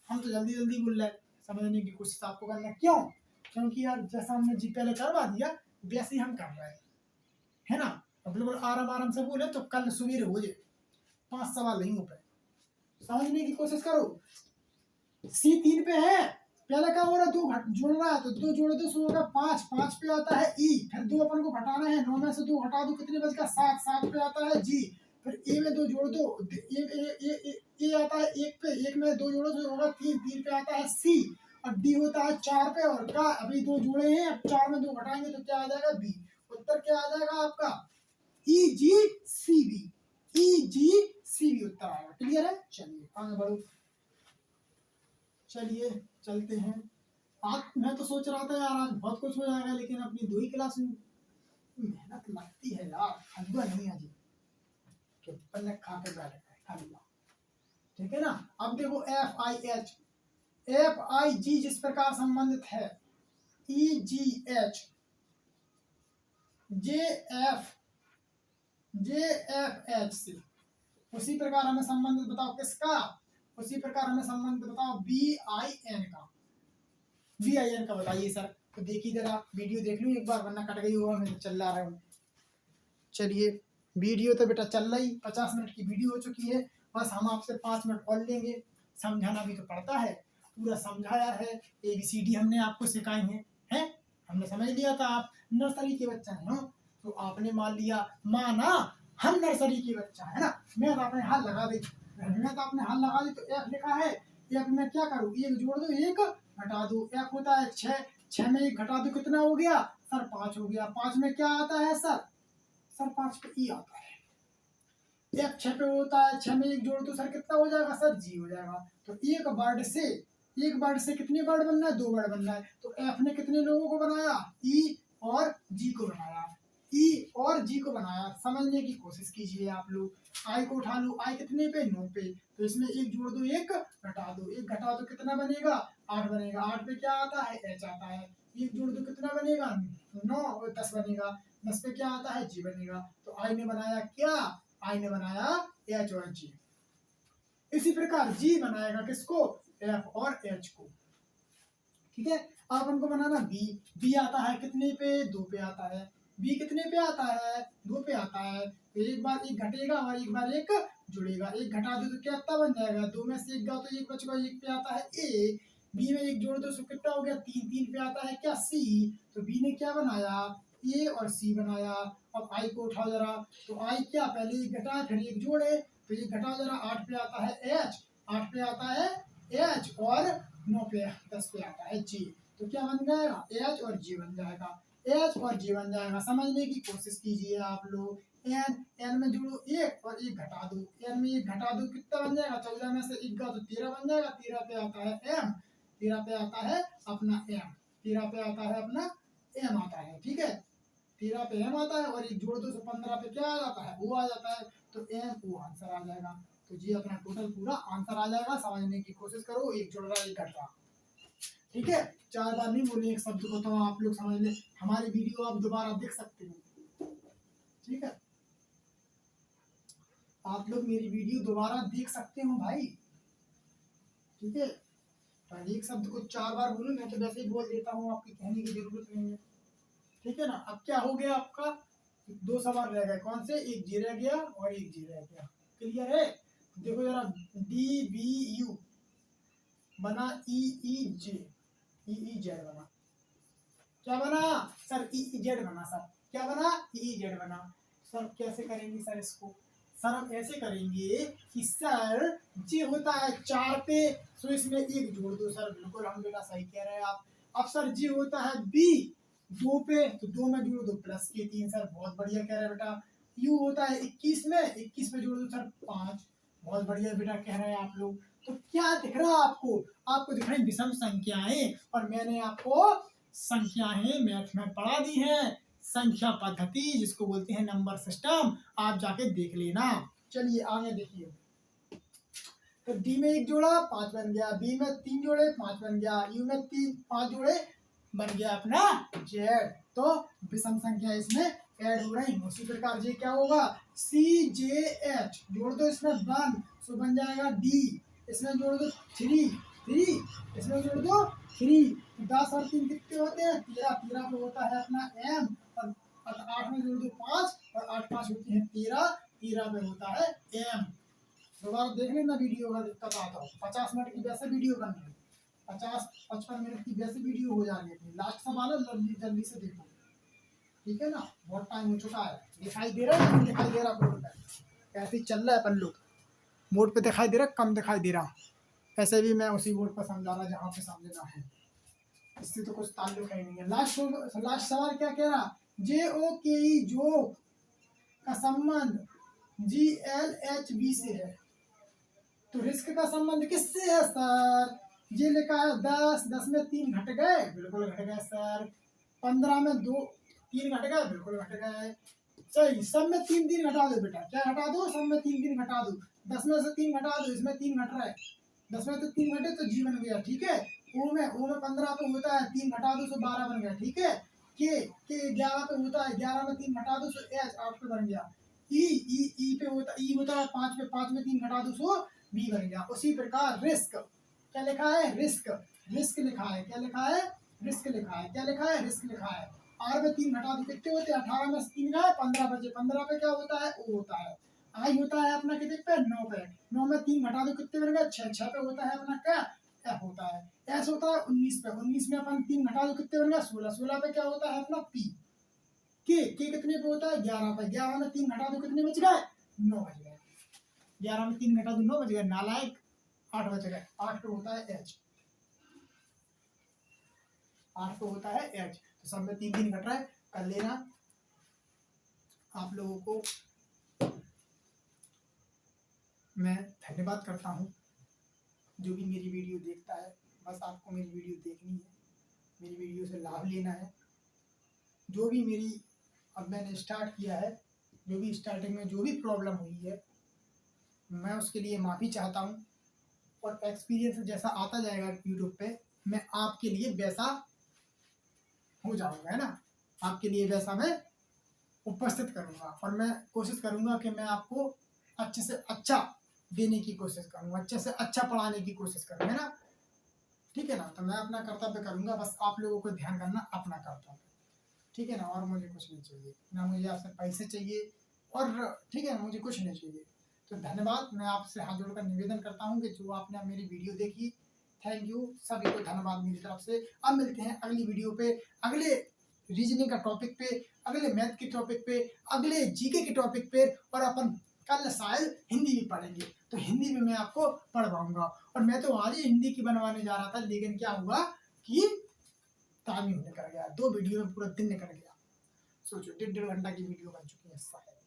हम तो जल्दी जल्दी बोल रहे हैं, समझने की कोशिश आपको करना है। क्यों? क्योंकि यार जैसा हमने जी पहले करवा दिया, वैसे ही हम कर रहे हैं, है ना। अब बिल्कुल आराम आराम से बोले तो कल सवेरे हो जाए, 5 सवाल नहीं हो पाए, समझने की कोशिश करो। सी 3 पे है, पहले क्या हो रहा है, दो जोड़ रहा है, तो दो जोड़ दो सो होगा 5, 5 पे आता है ई, फिर दो अपन को घटाना है, 9 में से 2 घटा दो, कितने बच गया 7, 7 पे आता है जी, फिर ए में 2 जोड़ दो, ए आता है 1 पे, 1 में 2 जोड़ो तो होगा 3, 3 पे आता है सी, और डी होता है 4 पे, और का अभी 2 जोड़े हैं, अब 4 में 2 घटाएंगे तो क्या आ जाएगा बी। उत्तर क्या आ जाएगा आपका ई जी सी बी, ई जी सी बी उत्तर आएगा। क्लियर है, चलिए आगे बढ़ो। चलिए चलते हैं। आज मैं तो सोच रहा था यार आज बहुत कुछ हो जाएगा, लेकिन अपनी 2 ही क्लास में मेहनत लगती है यार, हलवा नहीं अजी कि पल्ले खा के बैठ गए हलवा। ठीक है ना, अब देखो एफ आई जी जिस प्रकार संबंधित है, E G H J F H से, उसी प्रकार हमें संबंधित बताओ किसका, उसी प्रकार हमें संबंधित बताओ बी आई एन का। बी आई एन का बताइए सर, तो देखिए जरा वीडियो देख लूँ एक बार, वरना कट गई होगा, मैं चल रहा हूँ। चलिए वीडियो तो बेटा चल रही, 50 मिनट की वीडियो हो चुकी है, बस हम आपसे 5 मिनट और लेंगे। समझाना भी तो पड़ता है, पूरा समझाया है, ABCD हमने आपको सिखाई है, हमने समझ लिया था। आप नर्सरी के बच्चा है हो, तो आपने मान लिया, माना हम नर्सरी के बच्चा है ना, मैं तो आपने हाथ लगा दी, मैं तो आपने हाथ लगा दी, तो एफ लिखा है, एफ में क्या करूँ, एक जोड़ दो एक घटा दो, एफ होता है 6, 6 में एक घटा दो कितना हो गया सर 5 हो गया, 5 में क्या आता है सर 5 पे ई आता है, एक 6 पे होता है, 6 में एक जोड़ दो सर कितना हो जाएगा सर जी हो जाएगा। तो एक वर्ड से कितने वर्ड बनना है, 2 वर्ड बनना है, तो एफ ने कितने लोगों को बनाया, ई और जी को बनाया, ई और जी को बनाया। समझने की कोशिश कीजिए आप लोग, आई को उठा लो, आई कितने पे 9 पे, तो इसमें एक जोड़ दो एक घटा दो, एक घटा दो कितना बनेगा 8 बनेगा, 8 पे क्या आता है एच आता है, एक जोड़ दो कितना बनेगा 9 और 10 बनेगा, 10 पे क्या आता है जी बनेगा। तो आई ने बनाया क्या, आई ने बनाया एच और जी। इसी प्रकार जी बनाएगा किसको, एफ और एच को। ठीक है, अब हमको बनाना बी, बी आता है कितने पे 2 पे आता है, बी कितने पे आता है 2 पे आता है, तो एक बार एक घटेगा और एक बार एक जुड़ेगा, एक घटा दो तो क्या बन जाएगा, 2 में से एक गया तो एक बचेगा, एक पे आता है ए, बी में एक जोड़ दो तो कितना हो गया 3, 3 पे आता है क्या सी, तो बी ने क्या बनाया ए और सी बनाया। अब आई को उठाओ जरा, तो आई क्या पहले एक घटा फिर एक जोड़े, तो ये घटाओ जरा, 8 पे आता है एच, 8 पे आता है एच और 9 पे 10 पे आता है जी, तो क्या बन जाएगा एच और जी बन जाएगा, एच और जी बन जाएगा। समझने की कोशिश कीजिए आप लोग, एन, एन में जोड़ो एक और एक घटा दो, एन में एक घटा दो कितना बन जाएगा 14 में से एक का तो 13 बन जाएगा, 13 पे आता है एम, 13 पे आता है अपना एम, 13 पे आता है अपना एम आता है। ठीक है, 13 पे एम आता है और एक जोड़ दो तो 15 पे क्या आ जाता है वो आ जाता है, तो एम ओ आंसर आ जाएगा। तो जी अपना टोटल पूरा आंसर आ जाएगा। समझने की कोशिश करो, एक जोड़ रहा एक घट रहा। ठीक है, 4 बार नहीं बोले एक शब्द को, तो आप लोग समझ ले, हमारी वीडियो आप दोबारा देख सकते हो। ठीक है, आप लोग मेरी वीडियो दोबारा देख सकते हो भाई। ठीक है, तो एक शब्द को 4 बार बोलूं, मैं तो वैसे ही बोल देता हूँ, आपकी कहने की जरूरत नहीं है। ठीक है ना, अब क्या हो गया आपका 2 सवाल रह गए, कौन से, एक जी रह गया और एक जी रह गया। क्लियर है, देखो जरा, डी बी यू बना ई ई जेड बना, क्या बना सर ई जेड बना, सर क्या बना ई जेड बना। सर कैसे करेंगे सर इसको, सर हम ऐसे करेंगे कि सर जे होता है 4 पे, सो इसमें एक जोड़ दो सर, बिल्कुल हम बेटा सही कह रहे हैं आप। अब सर जे होता है बी 2 पे, तो 2 में जोड़ दो प्लस के 3, सर बहुत बढ़िया कह रहे हैं बेटा। यू होता है 21 में, 21 में जोड़ दो सर 5, बहुत बढ़िया बेटा कह रहे हैं आप लोग। तो क्या दिख रहा है आपको, आपको दिख रही विषम संख्याएं, और मैंने आपको संख्याएं मैथ में पढ़ा दी हैं, संख्या पद्धति जिसको बोलते हैं नंबर सिस्टम, आप जाके देख लेना। चलिए आगे देखिए, तो डी में एक जोड़ा 5 बन गया, बी में 3 जोड़े 5 बन गया, यू में 5 जोड़े बन गया अपना जेड। तो विषम संख्या इसमें ऐड हो रही। उसी प्रकार जे क्या होगा सी जे एच, जोड़ दो इसमें 1 सो बन जाएगा डी, इसमें जोड़ दो 3 3, इसमें जोड़ दो 3, 10 और 3 कितने होते हैं 13, 13 पे होता है अपना एम, और 8 में जोड़ दो 5 और 8 5 होती है 13, 13 पे होता है एम। दोबारा देख लेना वीडियो का दिक्कत आता हो। 50 मिनट की वैसे वीडियो बन रही, 50-55 मिनट की वैसे वीडियो हो जा रही है। लास्ट सवाल है, जल्दी जल्दी से देखो, ठीक है ना। बहुत टाइम हो चुका है। दिखाई दे रहा है नहीं दिखाई दे रहा बोर्ड पे? ऐसे ही चल रहा है अपन लोग, बोर्ड पे दिखाई दे रहा, कम दिखाई दे रहा। ऐसे भी मैं उसी बोर्ड पर समझा रहा जहाँ पे समझना है, इससे तो कुछ ताल्लुक ही नहीं है। लास्ट सवाल क्या कह रहा, JOKE जो का संबंध GLHB से है, तो रिस्क का संबंध किससे है सर? ये लिखा है 10 में 3 घट गए, बिल्कुल घट गए सर। 15 में 3 घट गए, बिल्कुल घट गए। सही, सब में 3 घटा दो बेटा। क्या घटा दो? सब में 3 घटा दो। 10 में से 3 घटा दो, इसमें 3 घट रहा है। 10 में तो 3 घटे तो जी बन गया, ठीक है। ओ में 15 पे होता है, 3 घटा दो तो 12 बन गया, ठीक है। के 11 पे होता है, 11 में 3 घटा दो तो H 8 पे बन गया। ई पे होता है 5 पे, 5 में 3 घटा दो सो बी बन गया। उसी प्रकार रिस्क, क्या लिखा है? रिस्क, रिस्क लिखा है। क्या लिखा है? रिस्क लिखा है। क्या लिखा है? रिस्क लिखा है। आर में 3 घटा दो कितने होते हैं? 18 में 3 गए, 15 बचे। 15 पे क्या होता है? ओ होता है। आई होता है अपना कितने पे? 9 पे। 9 में 3 घटा दो कितने बन गए? 6। 6 पे होता है अपना क्या? एफ होता है। एस होता है 19 पे। 19 में अपन 3 घटा दो कितने बन गए? 16। 16 पे क्या होता है अपना? पी। के कितने पे होता है? 11 पे। 11 में 3 घटा दो कितने बच गए? 9 बच गए। 11 में 3 घटा दो 9 बच गए। नालायक, 8 बच गए। 8 पे होता है एच, 8 पे होता है एच। तो सब में 3 घट रहा है, कर लेना। आप लोगों को मैं धन्यवाद करता हूँ, जो भी मेरी वीडियो देखता है। बस आपको मेरी वीडियो देखनी है, मेरी वीडियो से लाभ लेना है। जो भी मेरी, अब मैंने स्टार्ट किया है, जो भी स्टार्टिंग में जो भी प्रॉब्लम हुई है, मैं उसके लिए माफ़ी चाहता हूँ। और एक्सपीरियंस जैसा आता जाएगा यूट्यूब पे, मैं आपके लिए वैसा हो जाऊँगा, है ना। आपके लिए वैसा मैं उपस्थित करूँगा। और मैं कोशिश करूँगा कि मैं आपको अच्छे से अच्छा देने की कोशिश करूँगा, अच्छे से अच्छा पढ़ाने की कोशिश करूँ, है ना। ठीक है ना। तो मैं अपना कर्तव्य करूँगा, बस आप लोगों को ध्यान करना अपना कर्तव्य, ठीक है ना। और मुझे कुछ नहीं चाहिए, ना मुझे आपसे पैसे चाहिए, और ठीक है, मुझे कुछ नहीं चाहिए। तो धन्यवाद। मैं आपसे हाथ जोड़कर निवेदन करता हूँ कि जो आपने मेरी वीडियो देखी, थैंक यू, सभी को धन्यवाद मेरी तरफ से। अब मिलते हैं अगली वीडियो पे, अगले रीजनिंग का टॉपिक पे, अगले मैथ के टॉपिक पे, अगले जीके के टॉपिक पे। और अपन कल शायद हिंदी भी पढ़ेंगे, तो हिंदी में मैं आपको पढ़वाऊंगा। और मैं तो आज ही हिंदी की बनवाने जा रहा था, लेकिन क्या हुआ कि टाइम ही निकल गया। 2 वीडियो में पूरा दिन निकल गया। सोचो, 1.5 घंटा की वीडियो बन चुकी है शायद।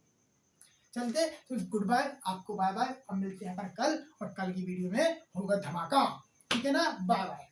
चलते तो गुड बाय, आपको बाय बाय। अब मिलते हैं अपन कल, और कल की वीडियो में होगा धमाका, ठीक है ना। Bye bye.